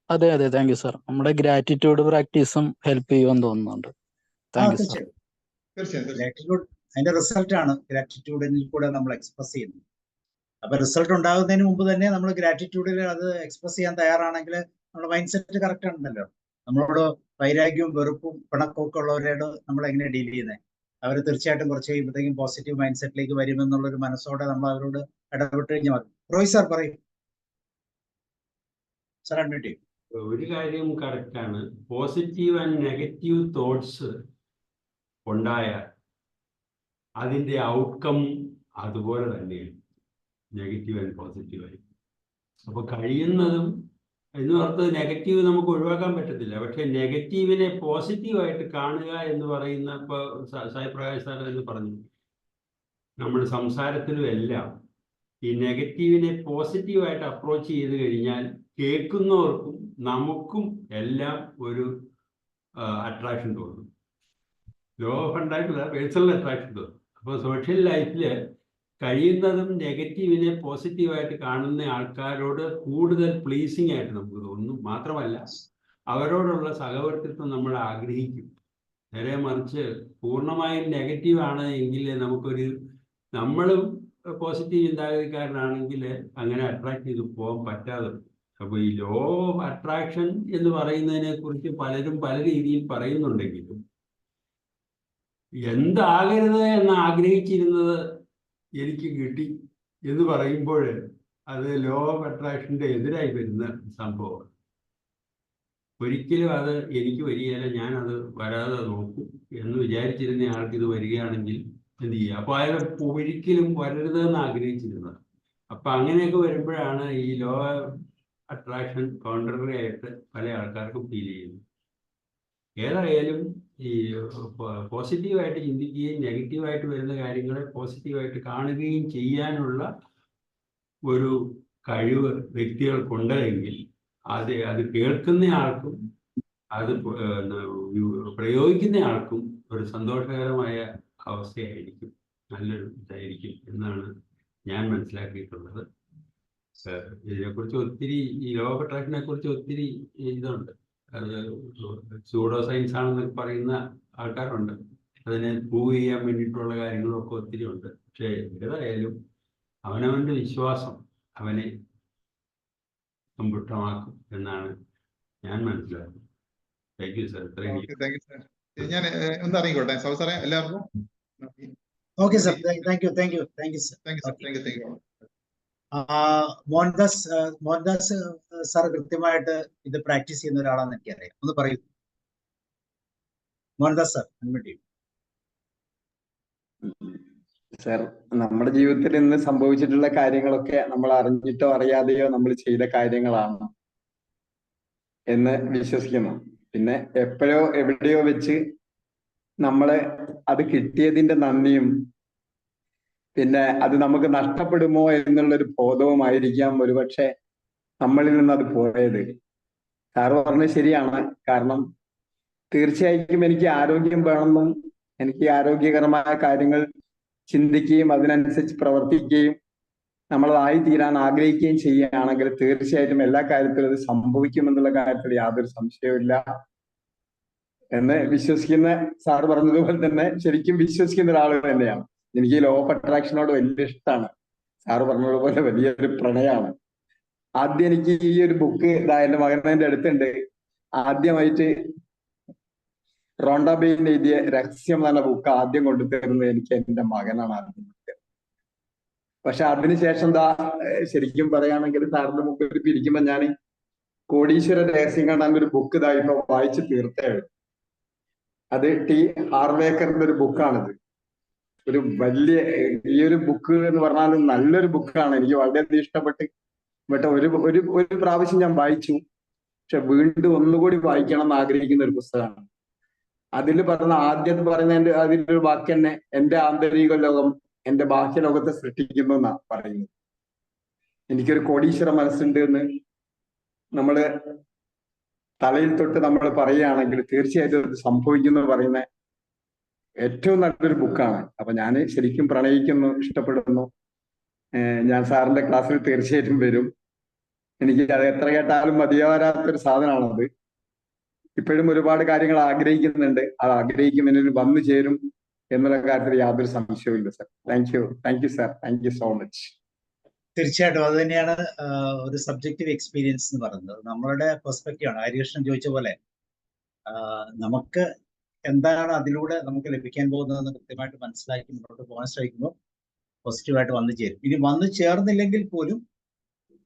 അതെ, താങ്ക് യു സാർ. നമ്മുടെ ഗ്രാറ്റിറ്റ്യൂഡ് പ്രാക്ടീസും ഹെൽപ്പ് ചെയ്യുമെന്ന് തോന്നുന്നുണ്ട്. Thank you sir. ഗ്രാറ്റിറ്റ്യൂഡ് അതിന്റെ റിസൾട്ട് ആണ് ഗ്രാറ്റിറ്റ്യൂഡിൽ കൂടെ നമ്മൾ എക്സ്പ്രസ് ചെയ്യുന്നത്. അപ്പൊ റിസൾട്ട് ഉണ്ടാകുന്നതിന് മുമ്പ് തന്നെ നമ്മൾ ഗ്രാറ്റിറ്റ്യൂഡിൽ അത് എക്സ്പ്രസ് ചെയ്യാൻ തയ്യാറാണെങ്കിൽ നമ്മുടെ മൈൻഡ് സെറ്റ് കറക്റ്റ് ആണല്ലോ. നമ്മളോട് വൈരാഗ്യവും വെറുപ്പും പിണക്കവും ഒക്കെ ഉള്ളവരോട് നമ്മൾ എങ്ങനെ ഡീൽ ചെയ്യുന്നത്? അവർ തീർച്ചയായിട്ടും കുറച്ച് കഴിയുമ്പോഴത്തേക്കും പോസിറ്റീവ് മൈൻഡ് സെറ്റിലേക്ക് വരുമെന്നുള്ളൊരു മനസ്സോടെ നമ്മൾ അവരോട് ഇടപെട്ട് കഴിഞ്ഞാൽ മതി. റോയ് സാർ പറയും. സാർ അഡ്മിറ്റ് ചെയ്യും. ഒരു കാര്യം കറക്റ്റാണ്. പോസിറ്റീവ് ആൻഡ് നെഗറ്റീവ് തോട്ട്സ് ഉണ്ടായാൽ അതിൻ്റെ ഔട്ട്കം അതുപോലെ തന്നെയാണ്, നെഗറ്റീവ് ആൻഡ് പോസിറ്റീവായി. അപ്പോൾ കഴിയുന്നതും എന്ന് പറഞ്ഞത് നെഗറ്റീവ് നമുക്ക് ഒഴിവാക്കാൻ പറ്റത്തില്ല, പക്ഷെ നെഗറ്റീവിനെ പോസിറ്റീവായിട്ട് കാണുക എന്ന് പറയുന്ന, ഇപ്പോൾ സായി പ്രകാശ് സാർ എന്ന് പറഞ്ഞു, നമ്മുടെ സംസാരത്തിലും എല്ലാം ഈ നെഗറ്റീവിനെ പോസിറ്റീവായിട്ട് അപ്രോച്ച് ചെയ്ത് കഴിഞ്ഞാൽ കേൾക്കുന്നവർക്കും നമുക്കും എല്ലാം ഒരു അട്രാക്ഷൻ തോന്നും. Law of attraction, personal attraction തോന്നും. അപ്പോൾ സോഷ്യൽ ലൈഫിൽ കഴിയുന്നതും നെഗറ്റീവിനെ പോസിറ്റീവായിട്ട് കാണുന്ന ആൾക്കാരോട് കൂടുതൽ പ്ലീസിങ് ആയിട്ട് നമുക്ക് തോന്നും. മാത്രമല്ല അവരോടുള്ള സഹവർത്തിത്വം നമ്മൾ ആഗ്രഹിക്കും. നേരെ മറിച്ച് പൂർണ്ണമായും നെഗറ്റീവ് ആണ് എങ്കിൽ നമ്മളും പോസിറ്റീവ് ചിന്താഗതിക്കാരനാണെങ്കിൽ അങ്ങനെ അട്രാക്ട് ചെയ്ത് പോകാൻ പറ്റാതെ. അപ്പോൾ ഈ ലോ ഓഫ് അട്രാക്ഷൻ എന്ന് പറയുന്നതിനെ കുറിച്ച് പലരും പല രീതിയിൽ പറയുന്നുണ്ടെങ്കിലും എന്താകരുത് എന്ന് ആഗ്രഹിച്ചിരുന്നത് എനിക്ക് കിട്ടി എന്ന് പറയുമ്പോൾ അത് ലോ ഓഫ് അട്രാക്ഷൻ്റെ എതിരായി വരുന്ന സംഭവമാണ്. ഒരിക്കലും അത് എനിക്ക് വരികയില്ല, ഞാനത് വരാതെ നോക്കും എന്ന് വിചാരിച്ചിരുന്ന ആൾക്ക് ഇത് വരികയാണെങ്കിൽ എന്ത് ചെയ്യുക? അപ്പോൾ അയാൾ ഒരിക്കലും വരരുതെന്ന് ആഗ്രഹിച്ചിരുന്നത്. അപ്പം അങ്ങനെയൊക്കെ വരുമ്പോഴാണ് ഈ ലോ ഓഫ് അട്രാക്ഷൻ കോൺട്രറി ആയിട്ട് പല ആൾക്കാർക്കും ഫീൽ ചെയ്യുന്നത്. ഏതായാലും ഈ പോസിറ്റീവായിട്ട് ചിന്തിക്കുകയും നെഗറ്റീവായിട്ട് വരുന്ന കാര്യങ്ങളെ പോസിറ്റീവായിട്ട് കാണുകയും ചെയ്യാനുള്ള ഒരു കഴിവ് വ്യക്തികൾക്കുണ്ടെങ്കിൽ അത് കേൾക്കുന്ന ആൾക്കും അത് പ്രയോഗിക്കുന്ന ആൾക്കും ഒരു സന്തോഷകരമായ അവസ്ഥയായിരിക്കും, നല്ലൊരു ഇതായിരിക്കും എന്നാണ് ഞാൻ മനസ്സിലാക്കിയിട്ടുള്ളത്. ഇതിനെക്കുറിച്ച് ഒത്തിരി, ഈ ലോ ഓഫ് അട്രാക്ഷനെ കുറിച്ച് ഒത്തിരി ഇതുണ്ട്. അത് സൂഡോ സയൻസ് ആണെന്നൊക്കെ പറയുന്ന ആൾക്കാരുണ്ട്. അതിനെ പ്രൂവ് ചെയ്യാൻ വേണ്ടിയിട്ടുള്ള കാര്യങ്ങളൊക്കെ ഒത്തിരി ഉണ്ട്. പക്ഷേ ഏതായാലും അവനവൻ്റെ വിശ്വാസം അവനെ സമ്പുഷ്ടമാക്കും എന്നാണ് ഞാൻ മനസ്സിലാക്കുന്നത്. Thank you sir. Thank you sir. ഞാൻ ഒന്ന് അറിയിക്കോട്ടെ സാറേ എല്ലാവർക്കും. Okay sir, thank you sir. Thank you sir, thank you. Mohandas sir കൃത്യമായിട്ട് ഇത് പ്രാക്ടീസ് ചെയ്യുന്ന ഒരാളാണെന്ന് എനിക്കറിയാം. ഒന്ന് പറയൂ മോഹൻദാസ് സാർ. സർ, നമ്മുടെ ജീവിതത്തിൽ ഇന്ന് സംഭവിച്ചിട്ടുള്ള കാര്യങ്ങളൊക്കെ നമ്മൾ അറിഞ്ഞിട്ടോ അറിയാതെയോ നമ്മൾ ചെയ്ത കാര്യങ്ങളാണ് എന്ന് വിശ്വസിക്കുന്നു. പിന്നെ എപ്പോഴോ എവിടെയോ വെച്ച് നമ്മള് അത് കിട്ടിയതിന്റെ നന്ദിയും പിന്നെ അത് നമുക്ക് നഷ്ടപ്പെടുമോ എന്നുള്ളൊരു ബോധവുമായിരിക്കാം ഒരുപക്ഷെ നമ്മളിൽ നിന്ന് അത് പോയത്. സാറ് പറഞ്ഞത് ശരിയാണ്. കാരണം തീർച്ചയായിട്ടും എനിക്ക് ആരോഗ്യം വേണമെന്നും എനിക്ക് ആരോഗ്യകരമായ കാര്യങ്ങൾ ചിന്തിക്കുകയും അതിനനുസരിച്ച് പ്രവർത്തിക്കുകയും നമ്മളതായി തീരാൻ ആഗ്രഹിക്കുകയും ചെയ്യുകയാണെങ്കിൽ തീർച്ചയായിട്ടും എല്ലാ കാര്യത്തിലും അത് സംഭവിക്കുമെന്നുള്ള കാര്യത്തിൽ യാതൊരു സംശയവുമില്ല എന്ന് വിശ്വസിക്കുന്ന, സാറ് പറഞ്ഞതുപോലെ തന്നെ ശരിക്കും വിശ്വസിക്കുന്ന ഒരാൾ തന്നെയാണ്. എനിക്ക് ഈ ലോ ഓഫ് അട്രാക്ഷനോട് വലിയ ഇഷ്ടമാണ്. സാറ് പറഞ്ഞതുപോലെ വലിയൊരു പ്രണയമാണ്. ആദ്യം എനിക്ക് ഈ ഒരു ബുക്ക് എന്റെ മകന്റെ അടുത്തുണ്ട്. ആദ്യമായിട്ട് റോണ്ട ബെയിൻ എഴുതിയ രഹസ്യം എന്ന ബുക്ക് ആദ്യം കൊണ്ടുതരുന്നത് എനിക്ക് എന്റെ മകനാണ് ആദ്യം. പക്ഷെ അതിനുശേഷം ശരിക്കും പറയുകയാണെങ്കിൽ സാറിന്റെ മുമ്പിൽ ഇരിക്കുമ്പോ ഞാൻ കോടീശ്വര രഹസ്യം കാണാൻ ഒരു ബുക്ക് ഇപ്പൊ വായിച്ച് തീർത്തേ. അത് ടി ഹാർവേക്കറിന്റെ ഒരു ബുക്കാണിത്. ഒരു വലിയ ഈ ഒരു ബുക്ക് എന്ന് പറഞ്ഞാൽ നല്ലൊരു ബുക്കാണ്. എനിക്ക് വളരെയധികം ഇഷ്ടപ്പെട്ട് ഒരു പ്രാവശ്യം ഞാൻ വായിച്ചു. പക്ഷെ വീണ്ടും ഒന്നുകൂടി വായിക്കണം എന്ന് ആഗ്രഹിക്കുന്ന ഒരു പുസ്തകമാണ്. അതിൽ പറഞ്ഞ ആദ്യം പറയുന്ന അതിലൊരു വാക്ക് തന്നെ, എന്റെ ആന്തരിക ലോകം എന്റെ ബാഹ്യ ലോകത്തെ സൃഷ്ടിക്കുന്നു എന്നാ പറയുന്നത്. എനിക്കൊരു കോടീശ്വര മനസ്സുണ്ട് എന്ന് നമ്മള് തലയിൽ തൊട്ട് നമ്മൾ പറയുകയാണെങ്കിൽ തീർച്ചയായിട്ടും അത് സംഭവിക്കുന്നു പറയുന്ന ഏറ്റവും നല്ലൊരു ബുക്കാണ്. അപ്പൊ ഞാൻ ശരിക്കും പ്രണയിക്കുന്നു, ഇഷ്ടപ്പെടുന്നു. ഞാൻ സാറിന്റെ ക്ലാസ്സിൽ തീർച്ചയായിട്ടും വരും. എനിക്ക് അത് എത്ര കേട്ടാലും മതിയാവാത്തൊരു സാധനമാണത്. ഇപ്പോഴും ഒരുപാട് കാര്യങ്ങൾ ആഗ്രഹിക്കുന്നുണ്ട്. അത് ആഗ്രഹിക്കുന്നതിന് വന്നു ചേരും എന്നുള്ള കാര്യത്തിൽ യാതൊരു സംശയവുമില്ല sir. Thank you sir, thank you so much. തീർച്ചയായിട്ടും അത് തന്നെയാണ് ഒരു സബ്ജക്റ്റീവ് എക്സ്പീരിയൻസ് എന്ന് പറയുന്നത്. നമ്മളുടെ പെർസ്പെക്റ്റീവ് ആണ്. ഹരികൃഷ്ണൻ ചോദിച്ച പോലെ നമുക്ക് എന്താണ് അതിലൂടെ നമുക്ക് ലഭിക്കാൻ പോകുന്നതെന്ന് കൃത്യമായിട്ട് മനസ്സിലാക്കി മുന്നോട്ട് പോകാൻ ശ്രമിക്കുമ്പോൾ പോസിറ്റീവായിട്ട് വന്നു ചേരും. ഇനി വന്നു ചേർന്നില്ലെങ്കിൽ പോലും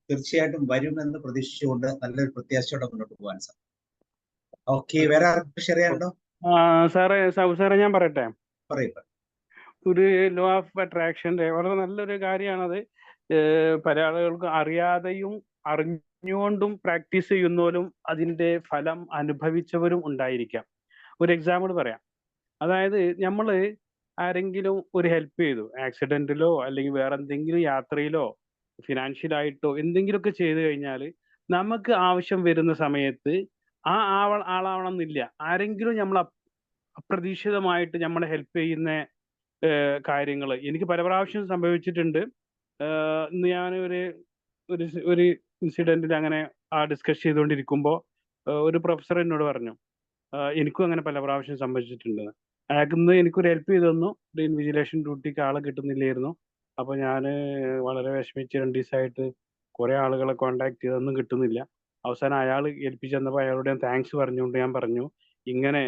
തീർച്ചയായിട്ടും വരുമെന്ന് പ്രതീക്ഷിച്ചുകൊണ്ട് നല്ലൊരു പ്രത്യാശയോടെ മുന്നോട്ട് പോകാൻ സാർ. ഓക്കെ, വേറെ ആർക്കും ഷെയർ ചെയ്യാനുണ്ടോ? സാറേ ഞാൻ പറയട്ടെ. പറയൂ. ഒരു ലോ ഓഫ് അട്രാക്ഷന്റെ വളരെ നല്ലൊരു കാര്യമാണത്. പല ആളുകൾക്ക് അറിയാതെയും അറിഞ്ഞുകൊണ്ടും പ്രാക്ടീസ് ചെയ്യുന്നവരും അതിന്റെ ഫലം അനുഭവിച്ചവരും ഉണ്ടായിരിക്കാം. ഒരു എക്സാമ്പിൾ പറയാം. അതായത് നമ്മൾ ആരെങ്കിലും ഒരു ഹെൽപ്പ് ചെയ്തു, ആക്സിഡന്റിലോ അല്ലെങ്കിൽ വേറെ എന്തെങ്കിലും യാത്രയിലോ ഫിനാൻഷ്യലായിട്ടോ എന്തെങ്കിലുമൊക്കെ ചെയ്തു കഴിഞ്ഞാൽ നമുക്ക് ആവശ്യം വരുന്ന സമയത്ത് ആ ആളാവണം എന്നില്ല, ആരെങ്കിലും നമ്മൾ അപ്രതീക്ഷിതമായിട്ട് നമ്മളെ ഹെൽപ്പ് ചെയ്യുന്ന കാര്യങ്ങൾ എനിക്ക് പല പ്രാവശ്യം സംഭവിച്ചിട്ടുണ്ട്. ഇന്ന് ഞാൻ ഒരു ഇൻസിഡന്റിൽ അങ്ങനെ ഡിസ്കസ് ചെയ്തുകൊണ്ടിരിക്കുമ്പോൾ ഒരു പ്രൊഫസർ എന്നോട് പറഞ്ഞു, എനിക്കും അങ്ങനെ പല പ്രാവശ്യം സംഭവിച്ചിട്ടുണ്ട്. അയാൾക്ക് ഇന്ന് എനിക്കൊരു ഹെൽപ്പ് ചെയ്തു തന്നു. ഒരു ഇൻവിജിലേഷൻ ഡ്യൂട്ടിക്ക് ആളെ കിട്ടുന്നില്ലായിരുന്നു. അപ്പോൾ ഞാൻ വളരെ വിഷമിച്ച് 2 ദിവസമായിട്ട് കുറെ ആളുകളെ കോണ്ടാക്ട് ചെയ്തൊന്നും കിട്ടുന്നില്ല. അവസാനം അയാൾ ഏൽപ്പിച്ചു തന്നപ്പോൾ അയാളോട് ഞാൻ താങ്ക്സ് പറഞ്ഞുകൊണ്ട് ഞാൻ പറഞ്ഞു, ഇങ്ങനെ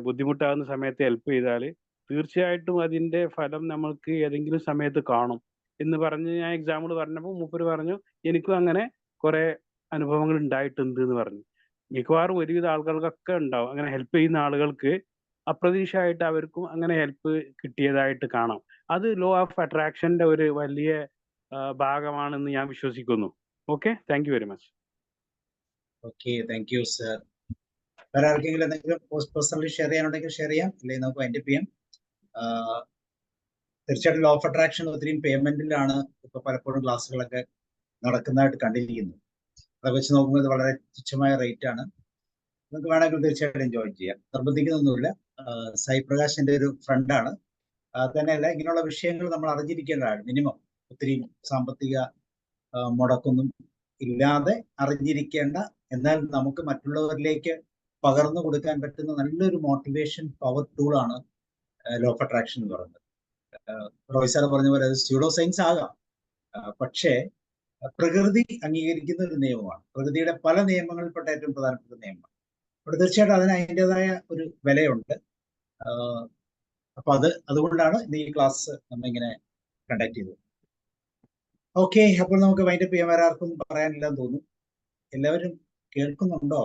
ബുദ്ധിമുട്ടാകുന്ന സമയത്ത് ഹെൽപ്പ് ചെയ്താൽ തീർച്ചയായിട്ടും അതിന്റെ ഫലം നമ്മൾക്ക് ഏതെങ്കിലും സമയത്ത് കാണും എന്ന് പറഞ്ഞ് ഞാൻ എക്സാമ്പിൾ പറഞ്ഞപ്പോൾ മൂപ്പര് പറഞ്ഞു, എനിക്കും അങ്ങനെ കുറെ അനുഭവങ്ങൾ ഉണ്ടായിട്ടുണ്ട് എന്ന് പറഞ്ഞു. മിക്കവാറും ഒരുവിധ ആളുകൾക്കൊക്കെ ഉണ്ടാവും. അങ്ങനെ ഹെൽപ്പ് ചെയ്യുന്ന ആളുകൾക്ക് അപ്രതീക്ഷിതമായിട്ട് അവർക്കും അങ്ങനെ ഹെൽപ്പ് കിട്ടിയതായിട്ട് കാണാം. അത് ലോ ഓഫ് അട്രാക്ഷന്റെ ഒരു വലിയ ഭാഗമാണെന്ന് ഞാൻ വിശ്വസിക്കുന്നു. Okay, thank you very much. Okay, thank you sir. വേറെ ആർക്കെങ്കിലും എന്തെങ്കിലും പേഴ്സണലി ഷെയർ ചെയ്യാനുണ്ടെങ്കിൽ ഷെയർ ചെയ്യാം, അല്ലെങ്കിൽ നമുക്ക് വൈൻഡപ്പ് ചെയ്യാം. തീർച്ചയായിട്ടും ലോ ഓഫ് അട്രാക്ഷൻ ഒത്തിരി പേയ്മെന്റിലാണ് ഇപ്പൊ പലപ്പോഴും ക്ലാസ്സുകളൊക്കെ നടക്കുന്നതായിട്ട് കണ്ടിരിക്കുന്നത്. അത് വെച്ച് നോക്കുമ്പോൾ ഇത് വളരെ തുച്ഛമായ റേറ്റ് ആണ്. നിങ്ങൾക്ക് വേണമെങ്കിൽ തീർച്ചയായിട്ടും ജോയിൻ ചെയ്യാം, നിർബന്ധിക്കുന്നൊന്നുമില്ല. സായി പ്രകാശിന്റെ ഒരു ഫ്രണ്ടാണ്. തന്നെയല്ല, ഇങ്ങനെയുള്ള വിഷയങ്ങൾ നമ്മൾ അറിഞ്ഞിരിക്കേണ്ടതാണ്. മിനിമം ഒത്തിരി സാമ്പത്തിക മുടക്കൊന്നും ഇല്ലാതെ അറിഞ്ഞിരിക്കേണ്ട, എന്നാൽ നമുക്ക് മറ്റുള്ളവരിലേക്ക് പകർന്നു കൊടുക്കാൻ പറ്റുന്ന നല്ലൊരു മോട്ടിവേഷൻ പവർ ടൂളാണ് ലോ ഓഫ് അട്രാക്ഷൻ എന്ന് പറയുന്നത്. റോയ് സാർ പറഞ്ഞ പോലെ അത് സ്യൂഡോ സയൻസ് ആകാം, പക്ഷേ പ്രകൃതി അംഗീകരിക്കുന്ന ഒരു നിയമമാണ്. പ്രകൃതിയുടെ പല നിയമങ്ങളിൽപ്പെട്ട ഏറ്റവും പ്രധാനപ്പെട്ട നിയമമാണ്. അവിടെ തീർച്ചയായിട്ടും അതിന് അതിൻ്റെതായ ഒരു വിലയുണ്ട്. അപ്പൊ അതുകൊണ്ടാണ് ഇന്ന് ഈ ക്ലാസ് നമ്മളിങ്ങനെ കണ്ടക്ട് ചെയ്തത്. ഓക്കെ, അപ്പോൾ നമുക്ക് വൈൻഡപ്പ് ചെയ്യാൻ. വേറെ ആർക്കും പറയാനില്ലെന്ന് തോന്നുന്നു. എല്ലാവരും കേൾക്കുന്നുണ്ടോ?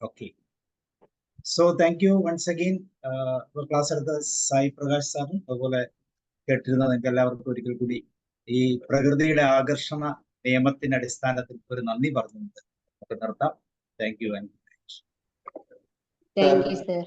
Okay, so thank you once again. Class എടുത്ത സായി പ്രകാശ് സാറും അതുപോലെ കേട്ടിരുന്ന നിങ്ങൾക്ക് എല്ലാവർക്കും ഒരിക്കൽ കൂടി ഈ പ്രകൃതിയുടെ ആകർഷണ നിയമത്തിന്റെ അടിസ്ഥാനത്തിൽ ഒരു നന്ദി പറഞ്ഞുകൊണ്ട് നമുക്ക് നിർത്താം. Thank you. Thank you, sir.